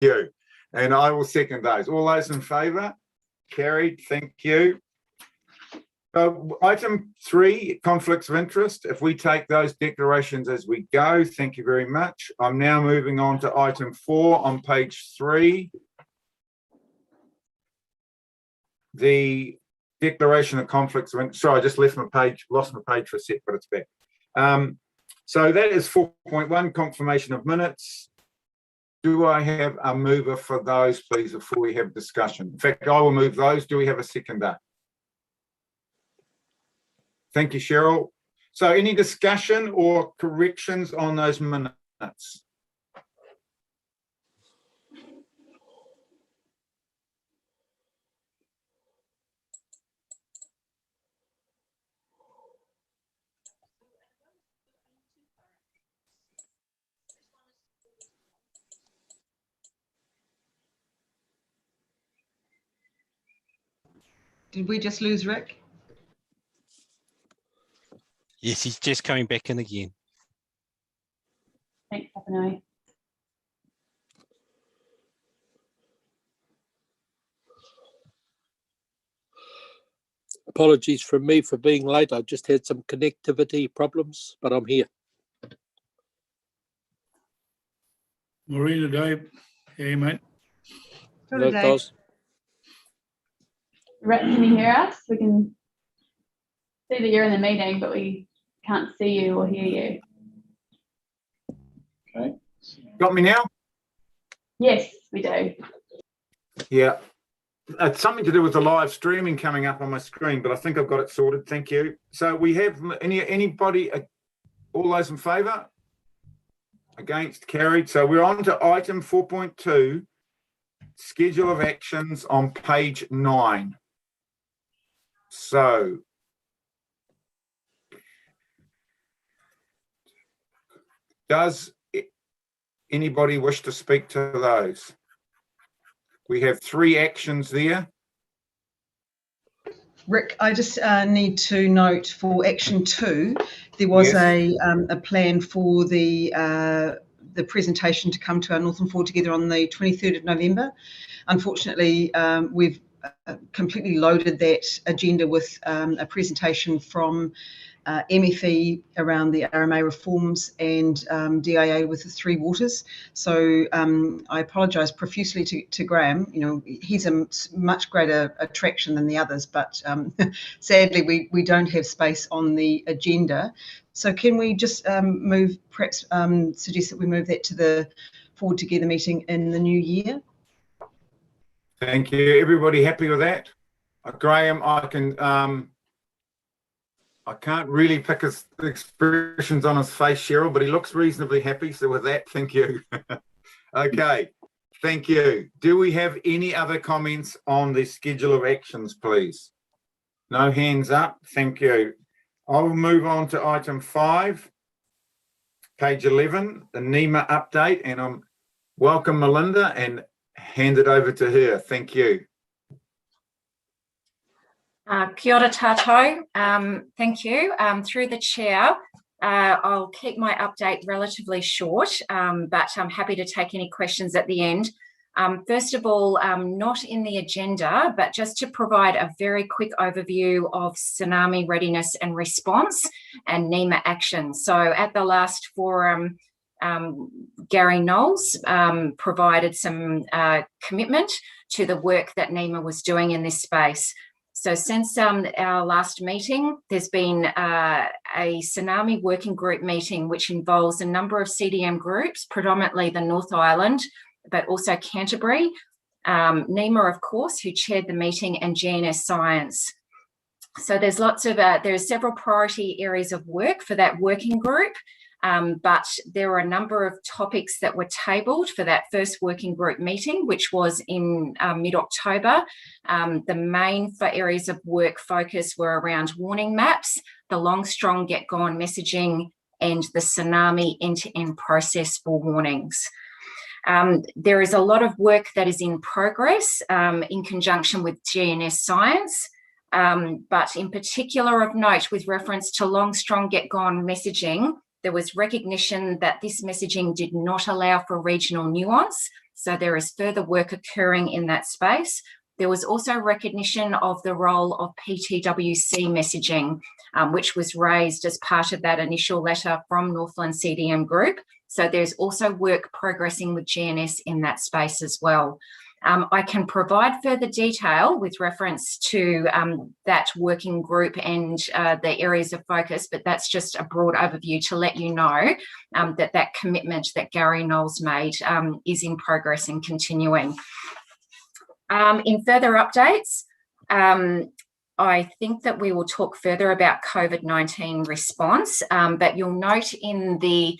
you. And I will second those. All those in favour? Carried. Thank you. Item 3, conflicts of interest. If we take those declarations as we go, thank you very much. I'm now moving on to item 4 on page 3. The declaration of conflicts of interest. Sorry, I just left my page, lost my page for a sec, but it's back. So that is 4.1, confirmation of minutes. Do I have a mover for those, please, before we have discussion? In fact, I will move those. Do we have a seconder? Thank you, Cheryl. So any discussion or corrections on those minutes? Did we just lose Rick? Yes, he's just coming back in again. Thanks, Stephanie. Apologies from me for being late. I just had some connectivity problems, but I'm here. Marina, Dave. Hey, mate. Hello, Cos. Rick, can you hear us? We can see that you're in the meeting, but we can't see you or hear you. Okay. Got me now? Yes, we do. Yeah. It's something to do with the live streaming coming up on my screen, but I think I've got it sorted. Thank you. So we have anybody, all those in favour? Against? Carried. So we're on to item 4.2, schedule of actions on page 9. So does anybody wish to speak to those? We have 3 actions there. Rick, I just need to note for action 2, there was a plan for the presentation to come to our Northland 4 together on the 23rd of November. Unfortunately, we've completely loaded that agenda with a presentation from mihi around the RMA reforms and DIA with the 3 waters. So I apologise profusely to Graham. You know, he's a much greater attraction than the others, but sadly we don't have space on the agenda. So can we just perhaps suggest that we move that to the Forward Together meeting in the new year? Thank you. Everybody happy with that? Graham, I can't really pick his expressions on his face, Cheryl, but he looks reasonably happy. So with that, thank you. Okay, thank you. Do we have any other comments on the schedule of actions, please? No hands up. Thank you. I will move on to item 5, page 11, the Nema update, and I'm welcome Melinda and hand it over to her. Thank you. Kia ora tātou. Thank you. Through the chair, I'll keep my update relatively short, but I'm happy to take any questions at the end. First of all, not in the agenda, but just to provide a very quick overview of tsunami readiness and response and Nema action. So at the last forum, Gary Knowles provided some commitment to the work that Nema was doing in this space. So since our last meeting, there's been a tsunami working group meeting, which involves a number of CDM groups, predominantly the North Island, but also Canterbury, Nema, of course, who chaired the meeting, and GNS Science. So there's there's several priority areas of work for that working group, but there were a number of topics that were tabled for that first working group meeting, which was in mid-October. The main areas of work focus were around warning maps, the long, strong, get gone messaging, and the tsunami end-to-end process for warnings. There is a lot of work that is in progress in conjunction with GNS Science, but in particular of note with reference to long, strong, get gone messaging, there was recognition that this messaging did not allow for regional nuance. So there is further work occurring in that space. There was also recognition of the role of PTWC messaging, which was raised as part of that initial letter from Northland CDM Group. So there's also work progressing with GNS in that space as well. I can provide further detail with reference to that working group and the areas of focus, but that's just a broad overview to let you know that commitment that Gary Knowles made is in progress and continuing. In further updates, I think that we will talk further about COVID-19 response, but you'll note in the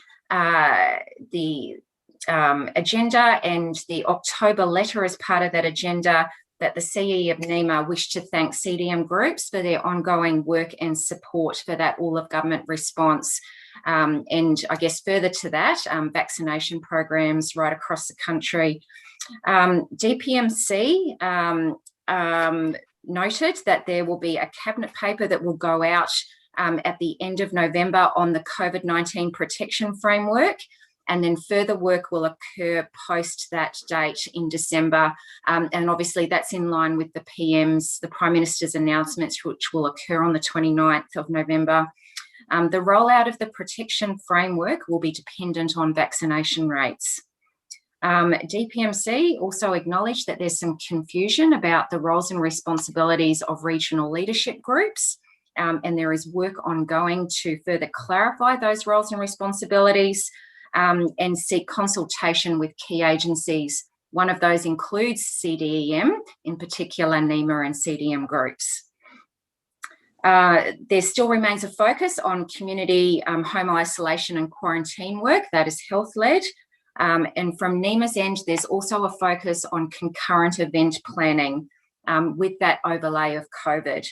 agenda and the October letter as part of that agenda that the CE of Nema wish to thank CDM groups for their ongoing work and support for that all of government response. And I guess further to that, vaccination programs right across the country. DPMC noted that there will be a cabinet paper that will go out at the end of November on the COVID-19 protection framework. And then further work will occur post that date in December. And obviously that's in line with the the Prime Minister's announcements, which will occur on the 29th of November. The rollout of the protection framework will be dependent on vaccination rates. DPMC also acknowledged that there's some confusion about the roles and responsibilities of regional leadership groups. And there is work ongoing to further clarify those roles and responsibilities. And seek consultation with key agencies. One of those includes CDEM, in particular Nema and CDM groups. There still remains a focus on community home isolation and quarantine work that is health-led. And from Nema's end, there's also a focus on concurrent event planning with that overlay of COVID.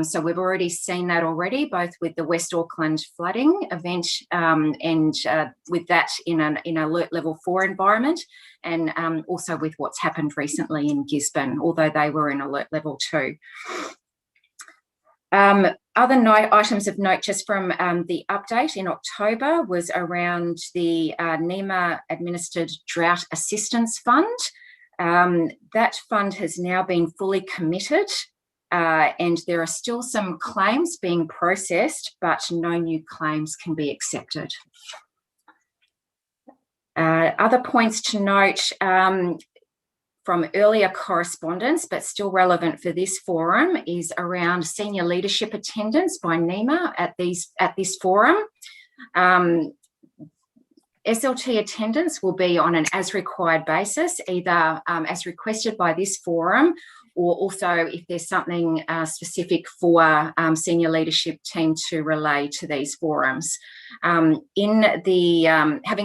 So we've already seen that already, both with the West Auckland flooding event and with that in an alert level 4 environment, and also with what's happened recently in Gisborne, although they were in alert level 2. Other items of note just from the update in October was around the Nema administered Drought Assistance Fund. That fund has now been fully committed. And there are still some claims being processed, but no new claims can be accepted. Other points to note from earlier correspondence, but still relevant for this forum, is around senior leadership attendance by Nema at this forum. SLT attendance will be on an as required basis, either as requested by this forum, or also if there's something specific for senior leadership team to relay to these forums. Having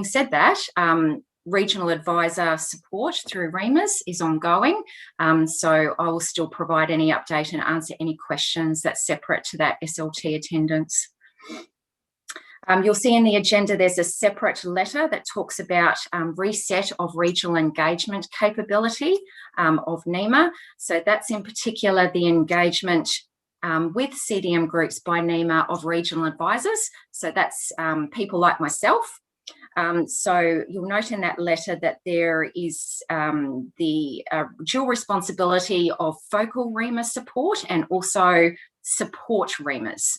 said that, regional advisor support through Readiness is ongoing, so I will still provide any update and answer any questions that's separate to that SLT attendance. You'll see in the agenda there's a separate letter that talks about reset of regional engagement capability of Nema. So that's in particular the engagement with CDM groups by Nema of regional advisors. So that's people like myself. So you'll note in that letter that there is the dual responsibility of focal REMA support and also support REMAs.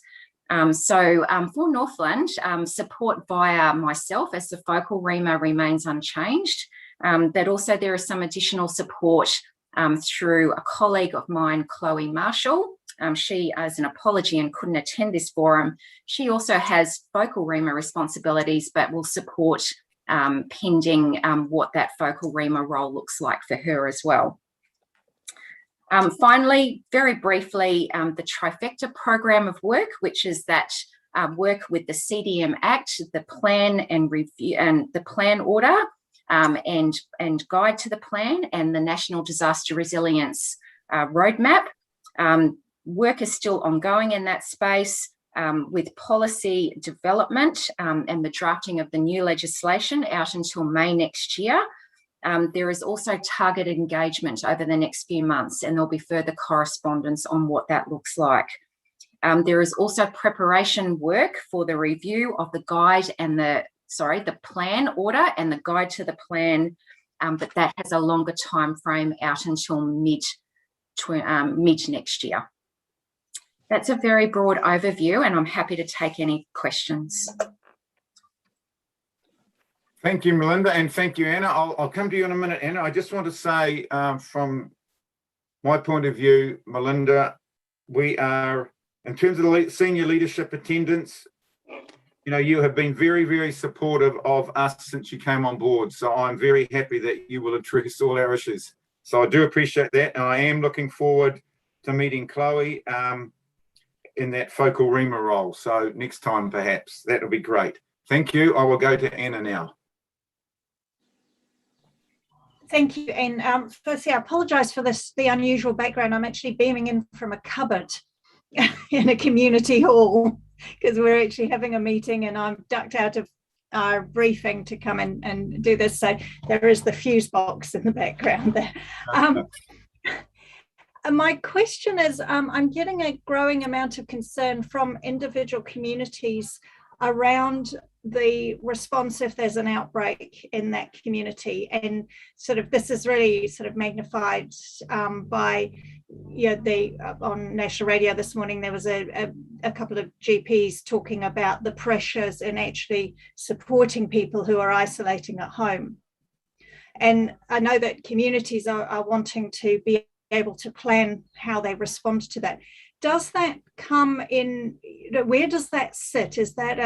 For Northland, support via myself as the focal REMA remains unchanged, but also there is some additional support through a colleague of mine, Chloe Marshall. She, as an apology and couldn't attend this forum, she also has focal REMA responsibilities, but will support pending what that focal REMA role looks like for her as well. Finally, very briefly, the Trifecta program of work, which is that work with the CDM Act, the plan and review and the plan order and guide to the plan, and the National Disaster Resilience Roadmap. Work is still ongoing in that space with policy development and the drafting of the new legislation out until May next year. There is also targeted engagement over the next few months, and there'll be further correspondence on what that looks like. There is also preparation work for the review of the guide and the plan order and the guide to the plan but that has a longer time frame out until mid next year. That's a very broad overview, and I'm happy to take any questions. Thank you, Melinda, and thank you, Anna. I'll come to you in a minute, Anna. I just want to say, from my point of view, Melinda, we are, in terms of the senior leadership attendance, you know, you have been very, very supportive of us since you came on board. So I'm very happy that you will address all our issues. So I do appreciate that. And I am looking forward to meeting Chloe in that focal REMA role. So next time, perhaps, that'll be great. Thank you. I will go to Anna now. Thank you. And firstly, I apologise for the unusual background. I'm actually beaming in from a cupboard in a community hall because we're actually having a meeting, and I'm ducked out of our briefing to come in and do this. So there is the fuse box in the background there. My question is, I'm getting a growing amount of concern from individual communities around the response if there's an outbreak in that community, and sort of this is really sort of magnified by, you know, on national radio this morning there was a couple of GPs talking about the pressures in actually supporting people who are isolating at home. And I know that communities are wanting to be able to plan how they respond to that. Does that come in, you know, where does that sit? Is that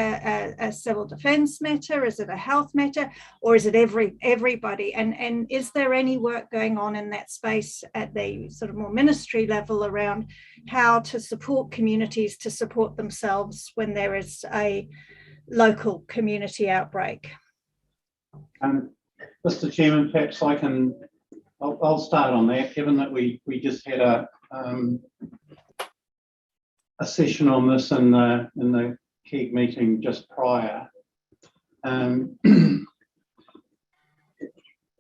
a civil defence matter? Is it a health matter? Or is it everybody? And is there any work going on in that space at the sort of more ministry level around how to support communities to support themselves when there is a local community outbreak? Mr. Chairman, perhaps I'll start on that, given that we just had a session on this in the KEG meeting just prior.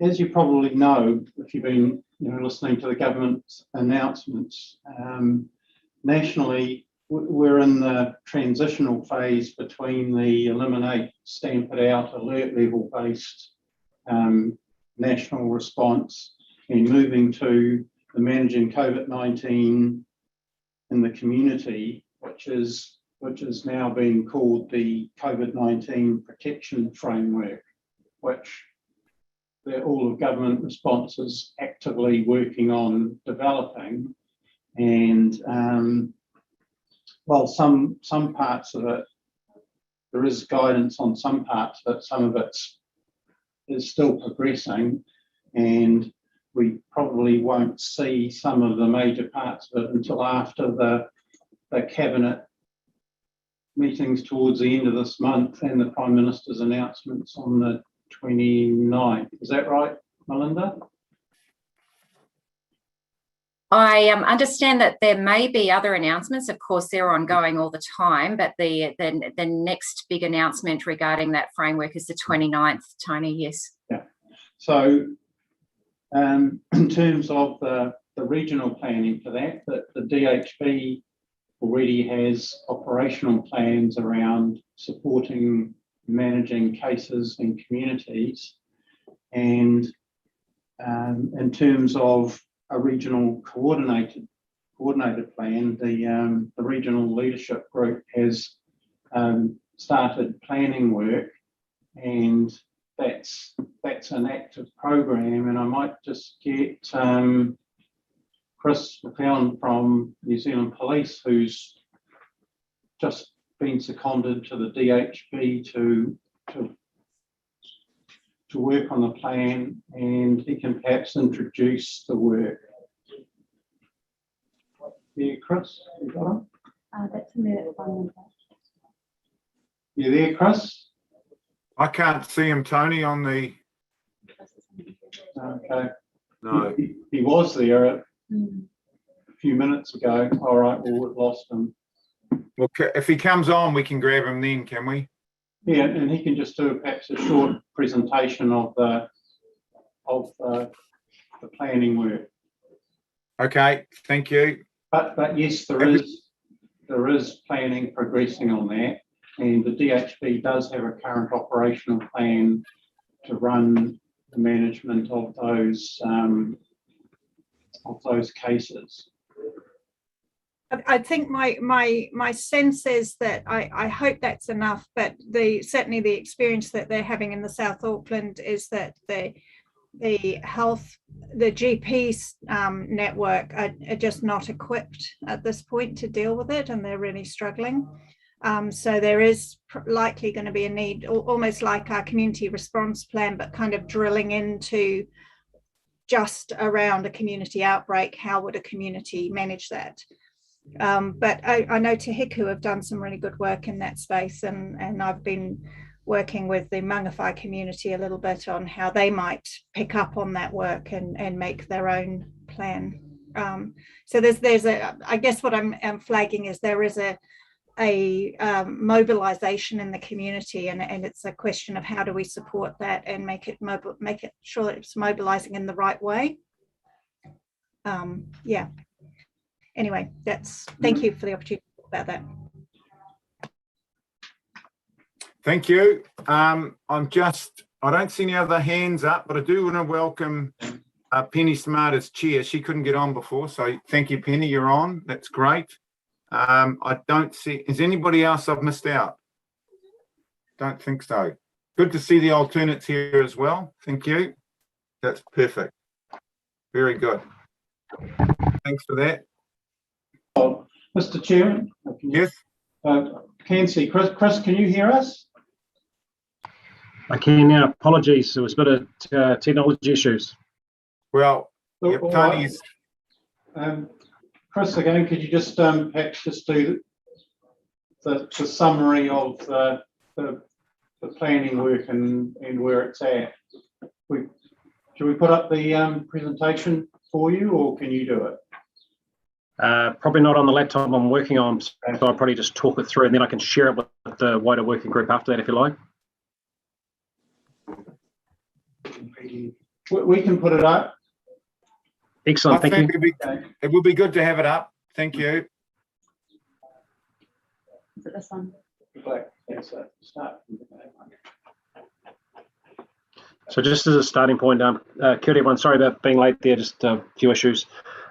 As you probably know, if you've been listening to the government's announcements, nationally we're in the transitional phase between the eliminate, stamp it out, alert level based national response and moving to the managing COVID-19 in the community, which is now being called the COVID-19 protection framework, which all of government response is actively working on developing. And while some parts of it, there is guidance on some parts, but some of it is still progressing, and we probably won't see some of the major parts of it until after the cabinet meetings towards the end of this month and the Prime Minister's announcements on the 29th. Is that right, Melinda? I understand that there may be other announcements. Of course, they're ongoing all the time, but the next big announcement regarding that framework is the 29th, Tony, yes. Yeah. So in terms of the regional planning for that, the DHB already has operational plans around supporting managing cases in communities. And in terms of a regional coordinated plan, the regional leadership group has started planning work, and that's an active program. And I might just get Chris McLeod from New Zealand Police, who's just been seconded to the DHB to work on the plan, and he can perhaps introduce the work. Yeah, Chris, you got him? That's a minute one. You there, Chris? I can't see him, Tony, on the... Okay. No. He was there a few minutes ago. All right, well, we've lost him. Well, if he comes on, we can grab him then, can we? Yeah, and he can just do perhaps a short presentation of the planning work. Okay, thank you. But yes, there is planning progressing on that, and the DHB does have a current operational plan to run the management of those cases. I think my sense is that I hope that's enough, but certainly the experience that they're having in the South Auckland is that the GPs network are just not equipped at this point to deal with it, and they're really struggling. So there is likely going to be a need, almost like our community response plan, but kind of drilling into just around a community outbreak. How would a community manage that? But I know Te Hiku have done some really good work in that space, and I've been working with the Mangawhai community a little bit on how they might pick up on that work and make their own plan. So there's I guess what I'm flagging is there is a mobilization in the community, and it's a question of how do we support that and make it sure that it's mobilizing in the right way. Yeah. Anyway, thank you for the opportunity to talk about that. Thank you. I don't see any other hands up, but I do want to welcome Penny Smart as chair. She couldn't get on before, so thank you, Penny. You're on. That's great. I don't see, is anybody else I've missed out? Don't think so. Good to see the alternates here as well. Thank you. That's perfect. Very good. Thanks for that. Mr. Chairman? Yes. Can see. Chris, can you hear us? I can now. Apologies, there was a bit of technology issues. Well, yep, Tony's. Chris, again, could you just perhaps just do the summary of the planning work and where it's at? Should we put up the presentation for you, or can you do it? Probably not on the laptop I'm working on, so I'll probably just talk it through, and then I can share it with the wider working group after that, if you like. We can put it up. Excellent, thank you. It would be good to have it up. Thank you. Is it this one? So just as a starting point, kia ora everyone, sorry about being late there, just a few issues.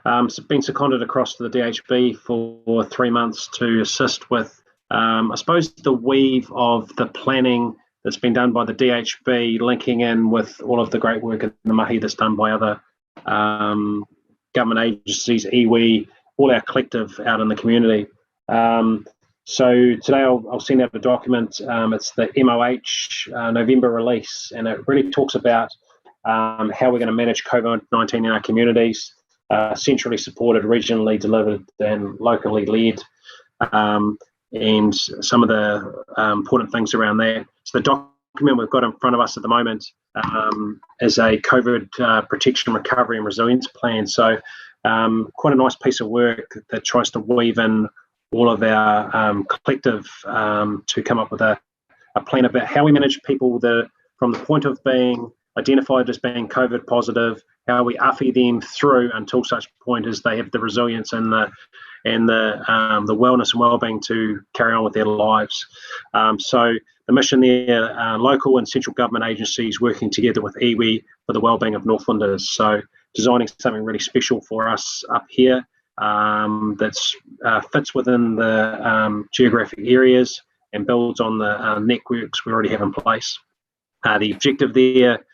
So been seconded across to the DHB for 3 months to assist with, I suppose, the weave of the planning that's been done by the DHB, linking in with all of the great work in the mihi that's done by other government agencies, iwi, all our collective out in the community. So today I'll send out a document. It's the MOH November release, and it really talks about how we're going to manage COVID-19 in our communities, centrally supported, regionally delivered, and locally led, and some of the important things around that. So the document we've got in front of us at the moment is a COVID protection, recovery and resilience plan. So quite a nice piece of work that tries to weave in all of our collective to come up with a plan about how we manage people that from the point of being identified as being COVID positive, how we AFI them through until such point as they have the resilience and the wellness and wellbeing to carry on with their lives. So the mission there, local and central government agencies working together with iwi for the wellbeing of Northlanders. So designing something really special for us up here that's fits within the geographic areas and builds on the networks we already have in place. The objective there,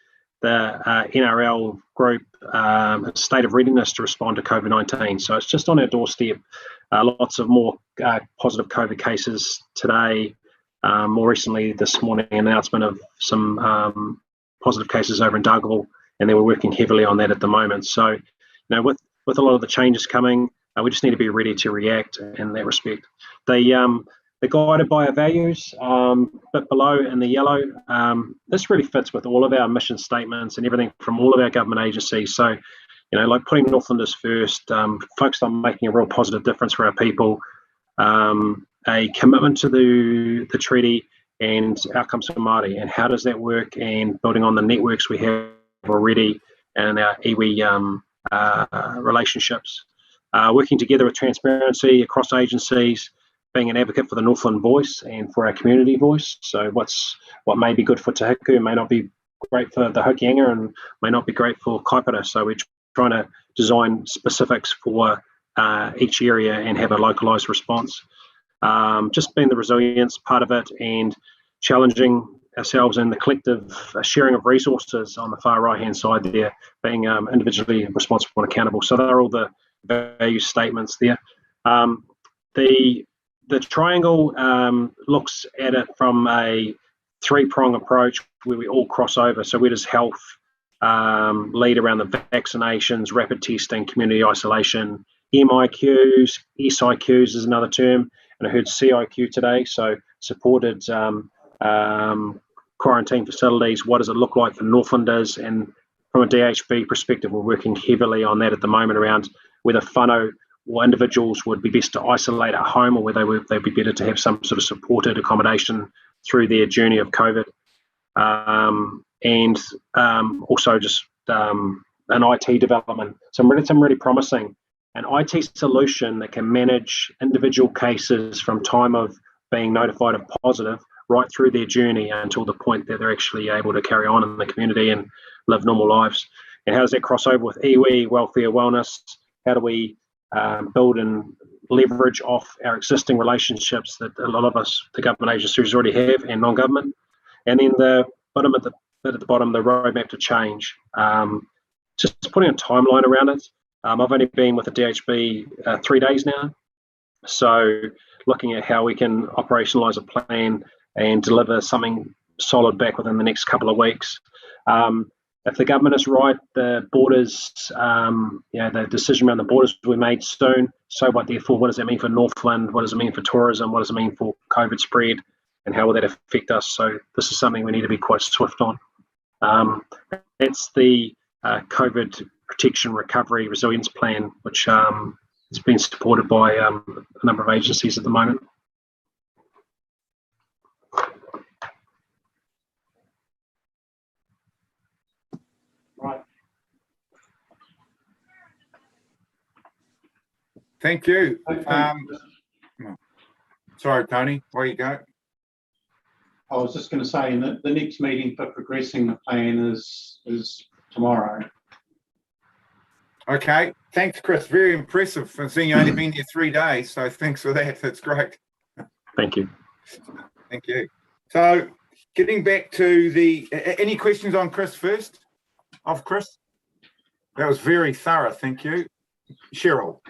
the NRL group, state of readiness to respond to COVID-19. So it's just on our doorstep. Lots of more positive COVID cases today. More recently this morning, announcement of some positive cases over in Dargaville, and then we're working heavily on that at the moment. So, you know, with a lot of the changes coming, we just need to be ready to react in that respect. They're guided by our values, bit below in the yellow. This really fits with all of our mission statements and everything from all of our government agencies. So, you know, like putting Northlanders first, focused on making a real positive difference for our people, a commitment to the treaty and outcomes for Māori, and how does that work, and building on the networks we have already and our iwi relationships. Working together with transparency across agencies, being an advocate for the Northland voice and for our community voice. So what may be good for Te Hiku may not be great for the Hokianga and may not be great for Kaipara. So we're trying to design specifics for each area and have a localised response. Just being the resilience part of it and challenging ourselves in the collective sharing of resources on the far right hand side there, being individually responsible and accountable. So they're all the value statements there. The triangle looks at it from a three-prong approach where we all cross over. So where does health lead around the vaccinations, rapid testing, community isolation, MIQs, SIQs is another term, and I heard CIQ today, so supported quarantine facilities. What does it look like for Northlanders? And from a DHB perspective, we're working heavily on that at the moment around whether whānau or individuals would be best to isolate at home or whether they'd be better to have some sort of supported accommodation through their journey of COVID. And also just an IT development. Some really promising. An IT solution that can manage individual cases from time of being notified of positive right through their journey until the point that they're actually able to carry on in the community and live normal lives. And how does that cross over with iwi, welfare, wellness? How do we build and leverage off our existing relationships that a lot of us, the government agencies, already have and non-government? And then the bottom at the bottom, the roadmap to change. Just putting a timeline around it. I've only been with the DHB 3 days now, so looking at how we can operationalise a plan and deliver something solid back within the next couple of weeks. If the government is right, the borders, the decision around the borders will be made soon. So what, therefore, what does that mean for Northland? What does it mean for tourism? What does it mean for COVID spread? And how will that affect us? So this is something we need to be quite swift on. That's the COVID protection, recovery, resilience plan, which has been supported by a number of agencies at the moment. Right. Thank you. Okay. Sorry, Tony, where you go? I was just going to say that the next meeting for progressing the plan is tomorrow. Okay, thanks, Chris. Very impressive for seeing you only been here 3 days. So thanks for that. That's great. Thank you. Thank you. So getting back to the, any questions on Chris first? Of Chris? That was very thorough. Thank you. Cheryl.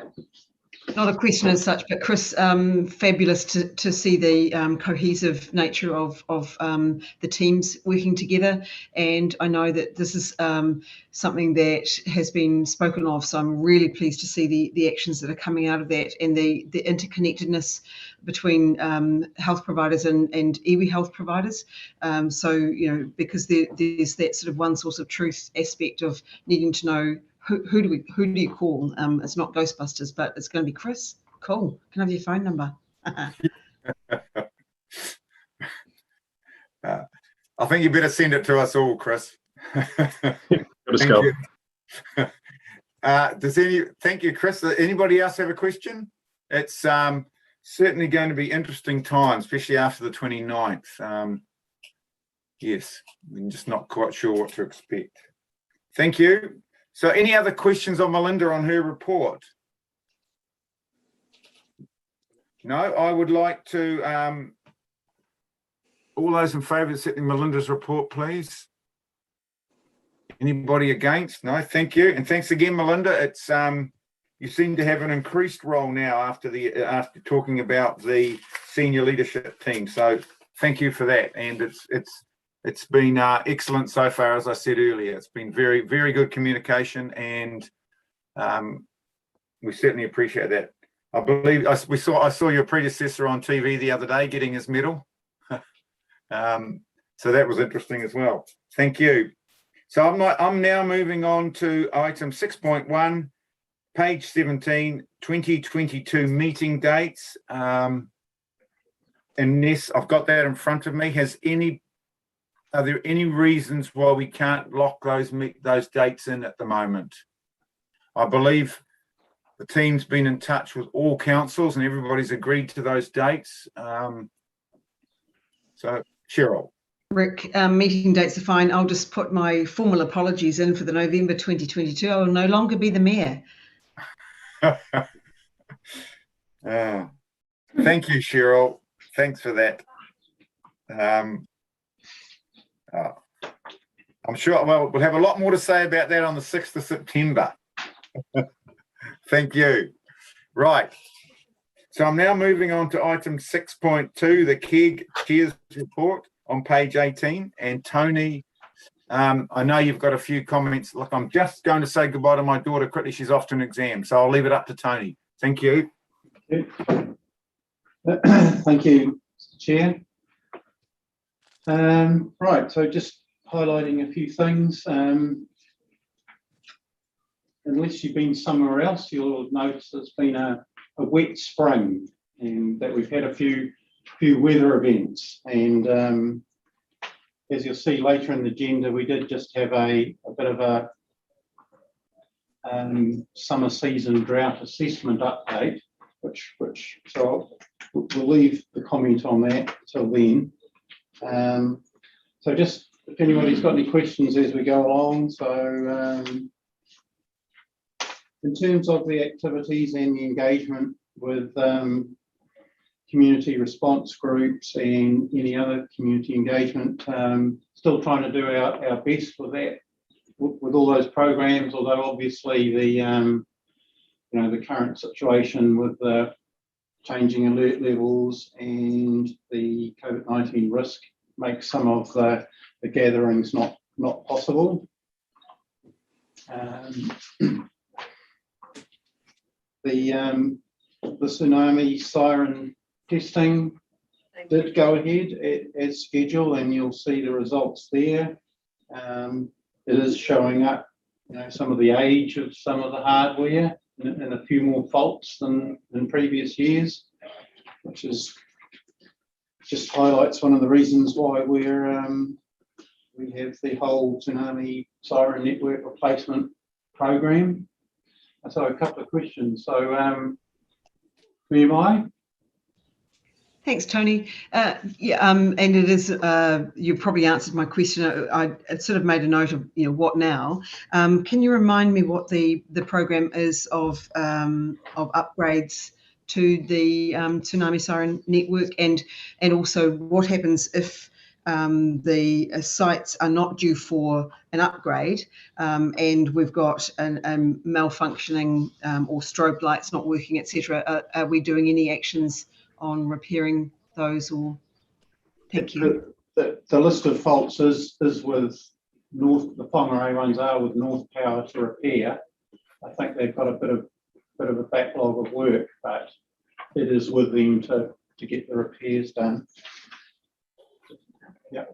Not a question as such, but Chris, fabulous to see the cohesive nature of the teams working together. And I know that this is something that has been spoken of, so I'm really pleased to see the actions that are coming out of that and the interconnectedness between health providers and iwi health providers. So, you know, because there's that sort of one source of truth aspect of needing to know who do you call? It's not Ghostbusters, but it's going to be Chris. Cool. Can I have your phone number? I think you better send it to us all, Chris. Let's go. Thank you, Chris. Anybody else have a question? It's certainly going to be interesting times, especially after the 29th. Yes, I'm just not quite sure what to expect. Thank you. So any other questions on Melinda on her report? No, I would like to, all those in favour of accepting Melinda's report, please. Anybody against? No, thank you. And thanks again, Melinda. It's you seem to have an increased role now after talking about the senior leadership team. So thank you for that. And it's been excellent so far, as I said earlier. It's been very, very good communication, and we certainly appreciate that. I believe I saw your predecessor on TV the other day getting his medal. So that was interesting as well. Thank you. So I'm now moving on to item 6.1, page 17, 2022 meeting dates. And Ness, I've got that in front of me. Are there any reasons why we can't lock those dates in at the moment? I believe the team's been in touch with all councils and everybody's agreed to those dates. So, Cheryl. Rick, meeting dates are fine. I'll just put my formal apologies in for the November 2022. I will no longer be the mayor. Thank you, Cheryl. Thanks for that. I'm sure, well, we'll have a lot more to say about that on the 6th of September. Thank you. Right. So I'm now moving on to item 6.2, the KEG Chair's Report on page 18. And Tony, I know you've got a few comments. Look, I'm just going to say goodbye to my daughter quickly. She's off to an exam, so I'll leave it up to Tony. Thank you. Thank you, Chair. Right, so just highlighting a few things. Unless you've been somewhere else, you'll have noticed there's been a wet spring and that we've had a few weather events. And as you'll see later in the agenda, we did just have a bit of a summer season drought assessment update, which so we'll leave the comment on that till then. So just if anybody's got any questions as we go along. So in terms of the activities and the engagement with community response groups and any other community engagement, still trying to do our best with that, with all those programs, although obviously the the current situation with the changing alert levels and the COVID-19 risk makes some of the gatherings not possible. The Tsunami Siren testing did go ahead as scheduled, and you'll see the results there. It is showing up, some of the age of some of the hardware and a few more faults than previous years, which is just highlights one of the reasons why we have the whole Tsunami Siren network replacement program. So a couple of questions. So mihi? Thanks, Tony. And it is, you probably answered my question. I sort of made a note of, what now? Can you remind me what the program is of upgrades to the Tsunami Siren network, and also what happens if the sites are not due for an upgrade and we've got a malfunctioning or strobe lights not working, etc. Are we doing any actions on repairing those? Or thank you. The list of faults is with North. The Whangarei ones are with North Power to repair. I think they've got a bit of a backlog of work, but it is with them to get the repairs done. Yeah.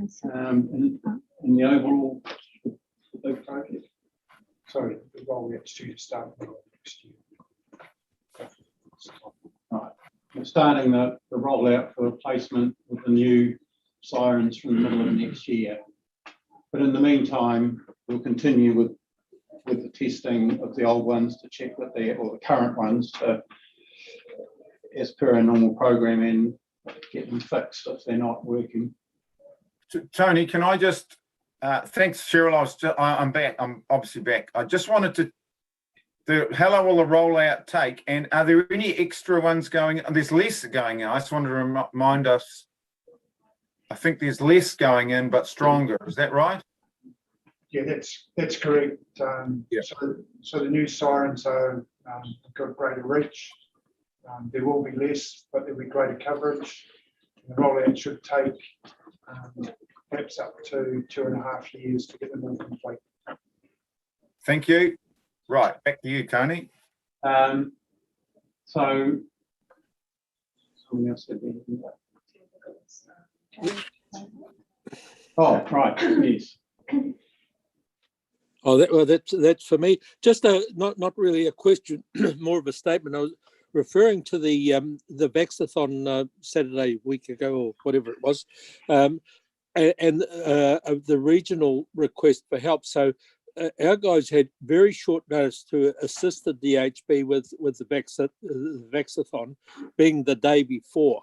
In the overall big project. Sorry, the rollout's due to start next year. Right. We're starting the rollout for replacement with the new sirens from the middle of next year. But in the meantime, we'll continue with the testing of the old ones to check that or the current ones to, as per our normal program, and get them fixed if they're not working. Tony, can I just thanks, Cheryl. I'm back. I'm obviously back. I just wanted to. How long will the rollout take? And are there any extra ones going? There's less going in. I just wanted to remind us. I think there's less going in, but stronger. Is that right? Yeah, that's correct. Yeah. So the new sirens are got greater reach. There will be less, but there'll be greater coverage. The rollout should take perhaps up to 2.5 years to get them all complete. Thank you. Right, back to you, Tony. So something else said there. Oh, right, yes. Oh, that's for me. Just not really a question, more of a statement. I was referring to the Vaxathon Saturday week ago or whatever it was, and the regional request for help. So our guys had very short notice to assist the DHB with the Vaxathon, being the day before.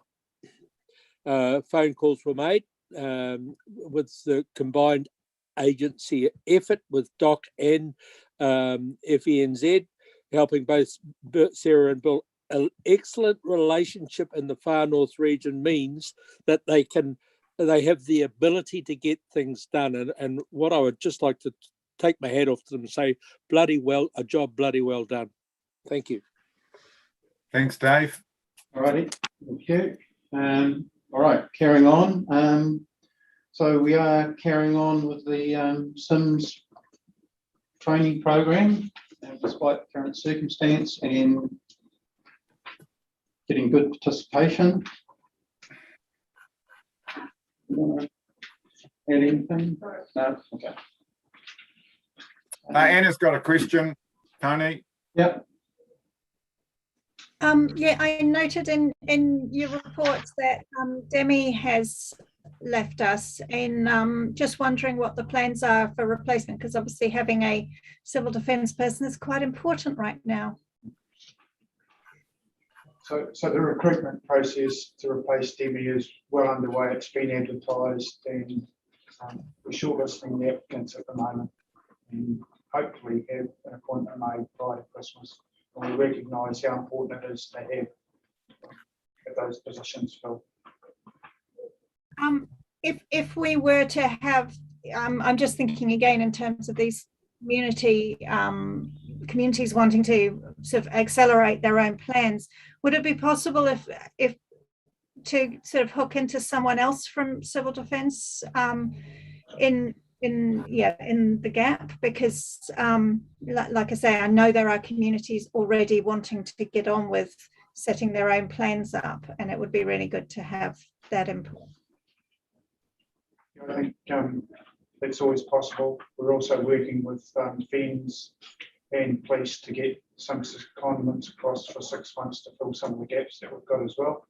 Phone calls were made. with the combined agency effort with DOC and FENZ, helping both Sarah and Bill. An excellent relationship in the far north region means that they have the ability to get things done. And what I would just like to take my hat off to them and say, a job bloody well done. Thank you. Thanks, Dave. All righty, thank you. All right, carrying on. So we are carrying on with the SIMS training program, despite the current circumstance, and getting good participation. You want to add anything? No? Okay. Anna's got a question, Tony. Yep. Yeah, I noted in your reports that Demi has left us, and just wondering what the plans are for replacement, because obviously having a civil defence person is quite important right now. So the recruitment process to replace Demi is well underway. It's been advertised, and we're shortlisting the applicants at the moment, and hopefully have an appointment made prior to Christmas. And we recognise how important it is to have those positions filled. If we were to have, I'm just thinking again in terms of these communities wanting to sort of accelerate their own plans, would it be possible if to sort of hook into someone else from civil defence in the gap? Because like I say, I know there are communities already wanting to get on with setting their own plans up, and it would be really good to have that input. I think it's always possible. We're also working with FENZ and police to get some condiments across for 6 months to fill some of the gaps that we've got as well.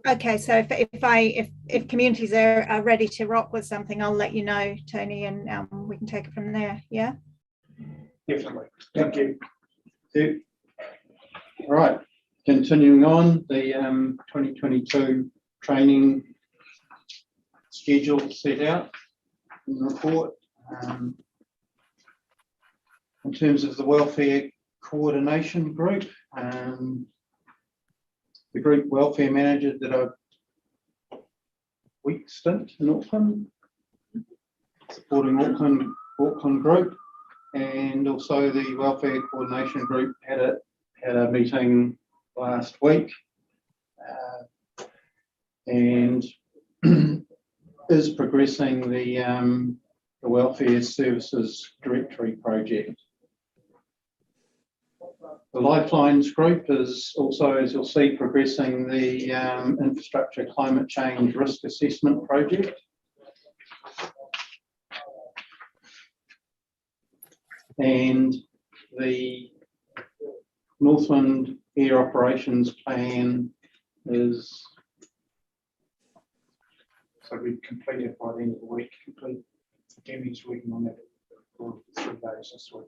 Okay, so if communities are ready to rock with something, I'll let you know, Tony, and we can take it from there. Yeah. Definitely. Thank you. All right, continuing on, the 2022 training schedule set out in the report. In terms of the welfare coordination group, the group welfare manager did a week stint in Auckland, supporting Auckland group, and also the welfare coordination group had a meeting last week, and is progressing the welfare services directory project. The Lifelines group is also, as you'll see, progressing the infrastructure climate change risk assessment project. And the Northland Air Operations Plan is, so we've completed by the end of the week. Demi's working on that for 3 days this week.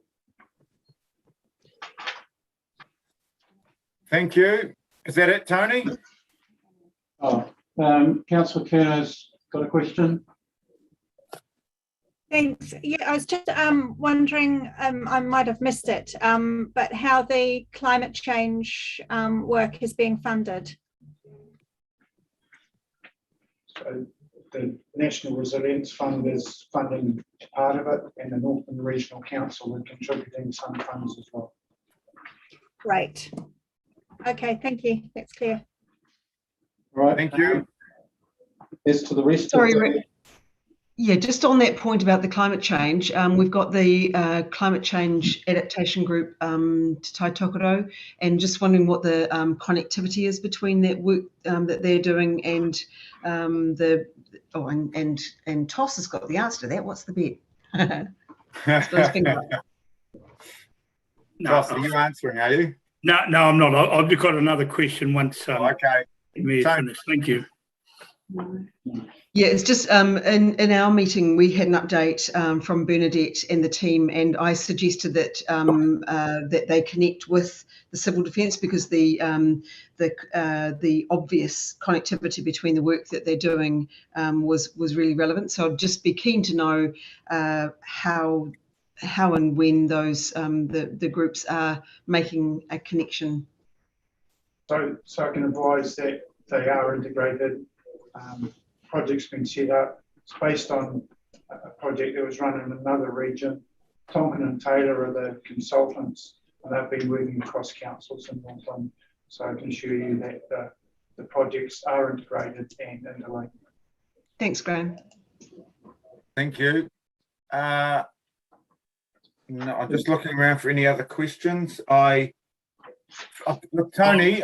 Thank you. Is that it, Tony? Councillor Kerner's got a question. Thanks. Yeah, I was just wondering, I might have missed it, but how the climate change work is being funded. So the National Resilience Fund is funding part of it, and the Northland Regional Council are contributing some funds as well. Great. Okay, thank you. That's clear. All right. Thank you. As to the rest Sorry, of the... Rick. Yeah, just on that point about the climate change, we've got the climate change adaptation group, Te Tai Tokerau, and just wondering what the connectivity is between that work that they're doing and and Toss has got the answer to that. What's the bet? Toss, are you answering, are you? No, I'm not. I've got another question once. Okay. Finished. Thank you. Yeah, it's just in our meeting we had an update from Bernadette and the team, and I suggested that that they connect with the civil defence, because the obvious connectivity between the work that they're doing was really relevant. So I'd just be keen to know how and when those the groups are making a connection. So I can advise that they are integrated. Project's been set up. It's based on a project that was run in another region. Tonkin and Taylor are the consultants, and they've been working across councils in Northland. So I can assure you that the projects are integrated and interlinked. Thanks, Graham. Thank you. No, I'm just looking around for any other questions. Look, Tony,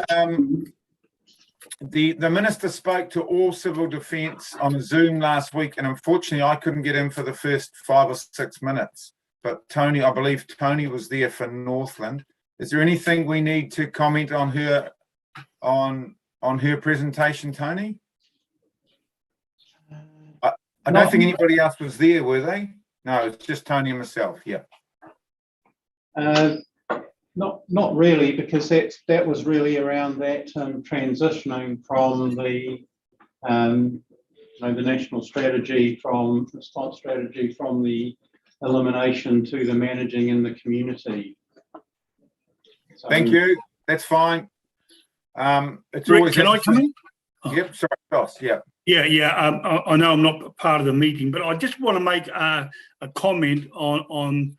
the minister spoke to all civil defence on a Zoom last week, and unfortunately I couldn't get in for the first 5 or 6 minutes. But Tony, I believe Tony was there for Northland. Is there anything we need to comment on her presentation, Tony? I don't think anybody else was there, were they? No, it's just Tony and myself. Yeah. Not really, because that was really around that transitioning from the the national strategy, from response strategy, from the elimination to the managing in the community. So, thank you. That's fine. It's Rick, always. can I come in? Yep. Sorry, Ross. Yeah. Yeah. I know I'm not part of the meeting, but I just want to make a comment on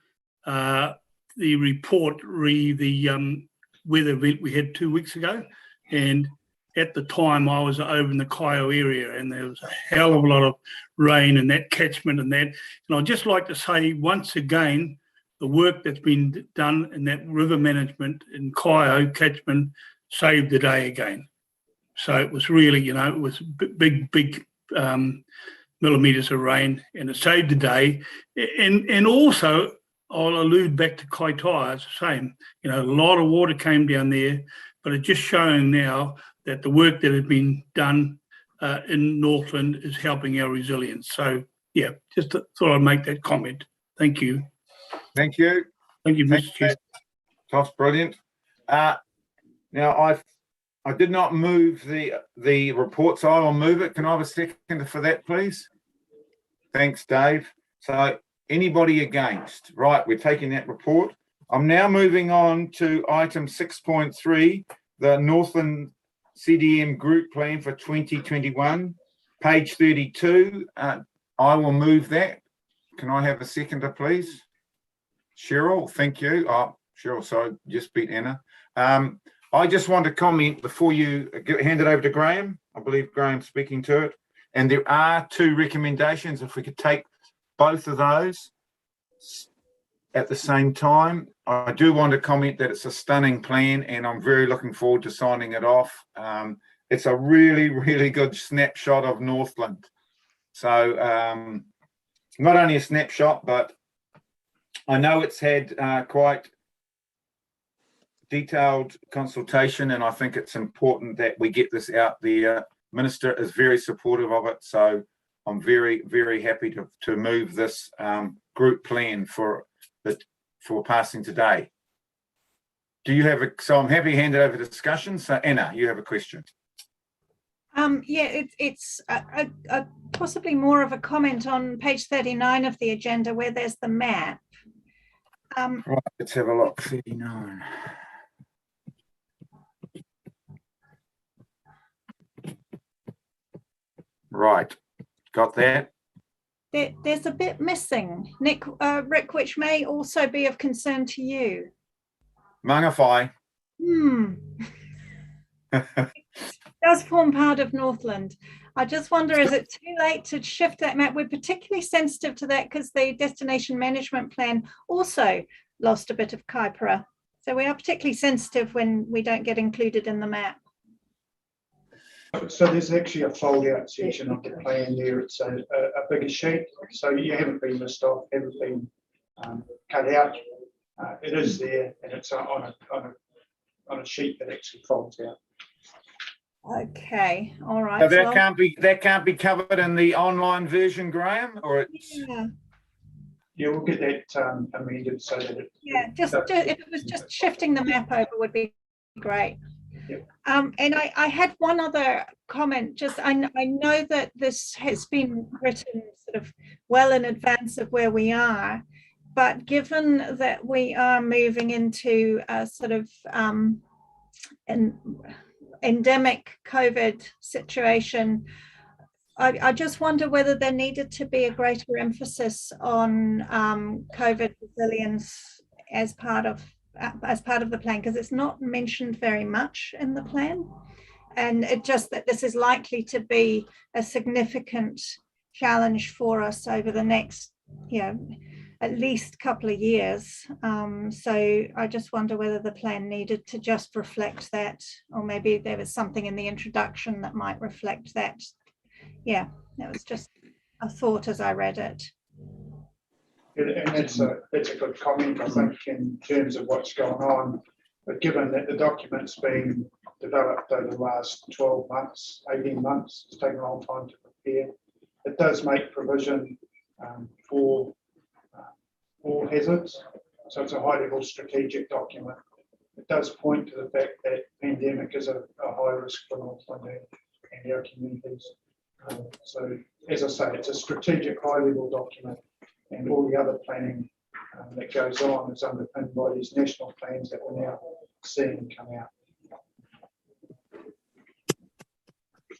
the report the weather event we had 2 weeks ago. And at the time I was over in the Kaipara area, and there was a hell of a lot of rain in that catchment and that. And I'd just like to say once again, the work that's been done in that river management in Kaipara catchment saved the day again. So it was really, it was big millimetres of rain, and it saved the day. And also, I'll allude back to Kaipara, it's the same. A lot of water came down there, but it's just showing now that the work that has been done in Northland is helping our resilience. So, yeah, just thought I'd make that comment. Thank you. Thank you. Thank you, Mr. Chair. That's brilliant. Now, I did not move the report, so I will move it. Can I have a second for that, please? Thanks, Dave. So, anybody against? Right, we're taking that report. I'm now moving on to item 6.3, the Northland CDEM Group Plan for 2021, page 32. I will move that. Can I have a seconder, please? Cheryl, thank you. Oh, Cheryl, sorry, just beat Anna. I just want to comment before you hand it over to Graham. I believe Graham's speaking to it. And there are 2 recommendations. If we could take both of those at the same time. I do want to comment that it's a stunning plan, and I'm very looking forward to signing it off. It's a really, really good snapshot of Northland. So not only a snapshot, but I know it's had quite detailed consultation, and I think it's important that we get this out. The Minister is very supportive of it, so I'm very, very happy to move this group plan for passing today. Do you have so I'm happy to hand it over to discussion. So Anna, you have a question. Yeah, it's possibly more of a comment on page 39 of the agenda, where there's the map. Right, let's have a look. 39. Right, got that. There's a bit missing, Rick, which may also be of concern to you. Mangawhai. It does form part of Northland. I just wonder, is it too late to shift that map? We're particularly sensitive to that because the destination management plan also lost a bit of Kaipara. So we are particularly sensitive when we don't get included in the map. So there's actually a fold-out section of the plan there. It's a bigger sheet, so you haven't been missed off, haven't been cut out. It is there, and it's on a sheet that actually folds out. Okay, all right. So well, that can't be covered in the online version, Graham, or it's. yeah, Yeah, we'll get that amended so that it. yeah, just if it was just shifting the map over would be great. Yep. And I had one other comment. Just I know that this has been written sort of well in advance of where we are, but given that we are moving into a sort of an endemic COVID situation, I just wonder whether there needed to be a greater emphasis on COVID resilience as part of the plan, because it's not mentioned very much in the plan, and it just that this is likely to be a significant challenge for us over the next, at least couple of years. So I just wonder whether the plan needed to just reflect that, or maybe there was something in the introduction that might reflect that. Yeah, that was just a thought as I read it. And that's a good comment, I think, in terms of what's going on. But given that the document's been developed over the last 12 months, 18 months, it's taken a long time to prepare. It does make provision for all hazards. So it's a high-level strategic document. It does point to the fact that pandemic is a high risk for Northland and our communities. So, as I say, it's a strategic high-level document, and all the other planning that goes on is underpinned by these national plans that we're now seeing come out.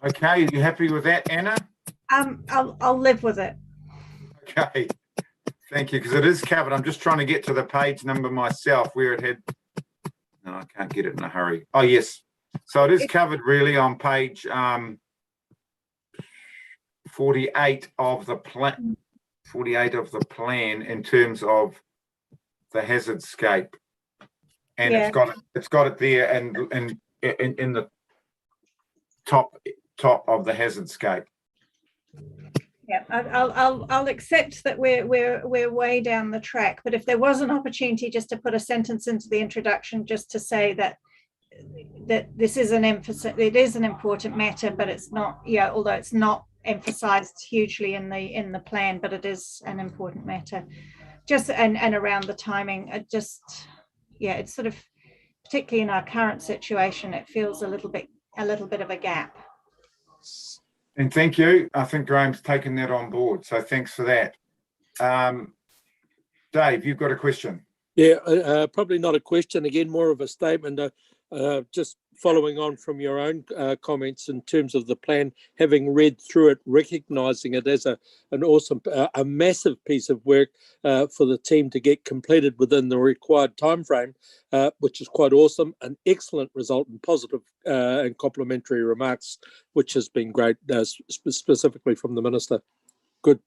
Okay, are you happy with that, Anna? I'll live with it. Okay, thank you, because it is covered. I'm just trying to get to the page number myself where it had. No, I can't get it in a hurry. Oh, yes. So it is covered really on page 48 of the plan. 48 of the plan in terms of the hazard scape, and Yeah. it's got it there and in the top of the hazard scape. Yeah, I'll accept that we're way down the track, but if there was an opportunity just to put a sentence into the introduction just to say that this is an emphasis, it is an important matter, but it's not, although it's not emphasized hugely in the plan, but it is an important matter. Just and around the timing, it's sort of, particularly in our current situation, it feels a little bit of a gap. And thank you. I think Graham's taken that on board, so thanks for that. Dave, you've got a question. Yeah, probably not a question, again, more of a statement. Just following on from your own comments in terms of the plan, having read through it, recognising it as an awesome, a massive piece of work for the team to get completed within the required time frame, which is quite awesome. An excellent result and positive and complimentary remarks, which has been great, specifically from the Minister. Good.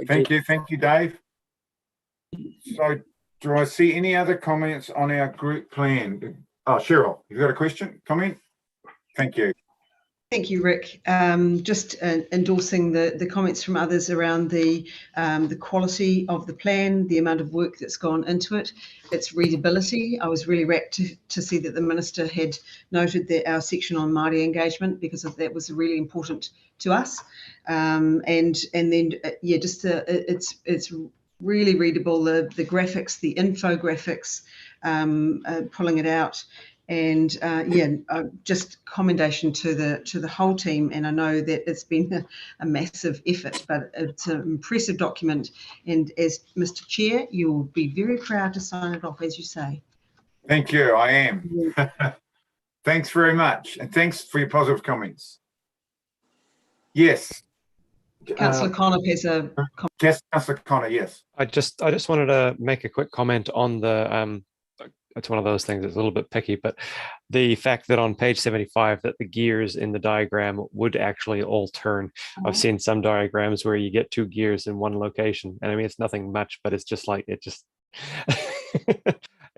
Thank you, Dave. So, do I see any other comments on our group plan? Oh, Cheryl, you've got a question, comment? Thank you. Thank you, Rick. Just endorsing the comments from others around the quality of the plan, the amount of work that's gone into it, its readability. I was really rapt to see that the Minister had noted that our section on Māori engagement, because of that was really important to us. And then just it's really readable, the graphics, the infographics, pulling it out, and just commendation to the whole team. And I know that it's been a massive effort, but it's an impressive document, and as Mr. Chair, you'll be very proud to sign it off, as you say. Thank you, I am. Thanks very much, and thanks for your positive comments. Yes. Councillor Connor has a comment. Yes, Councillor Connor, yes. I just wanted to make a quick comment on the it's one of those things that's a little bit picky, but the fact that on page 75 that the gears in the diagram would actually all turn. I've seen some diagrams where you get 2 gears in one location, and I mean it's nothing much, but it's just like it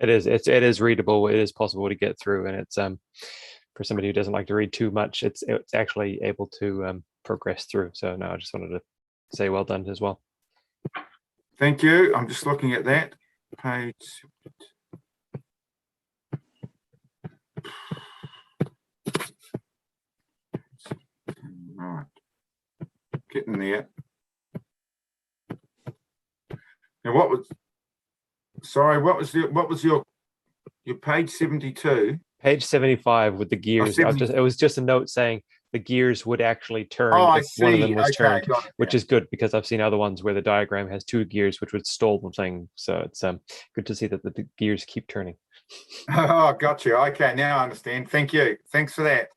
is readable, it is possible to get through, and it's for somebody who doesn't like to read too much, it's actually able to progress through. So no, I just wanted to say well done as well. Thank you. I'm just looking at that page. Getting there. Now, what was your page 72? Page 75 with the gears. It was just a note saying the gears would actually turn if one of them was turned, which is good because I've seen other ones where the diagram has 2 gears, which would stall the thing. So it's good to see that the gears keep turning. Oh, got you. Okay, now I understand. Thank you. Thanks for that.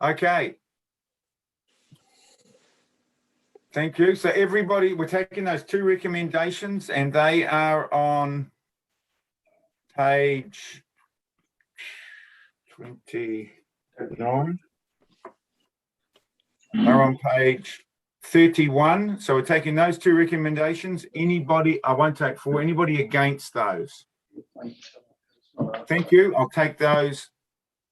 Okay. Thank you. So everybody, we're taking those 2 recommendations and they are on page 29. Are on page 31. So we're taking those 2 recommendations. Anybody, I won't take 4. Anybody against those? Thank you. I'll take those.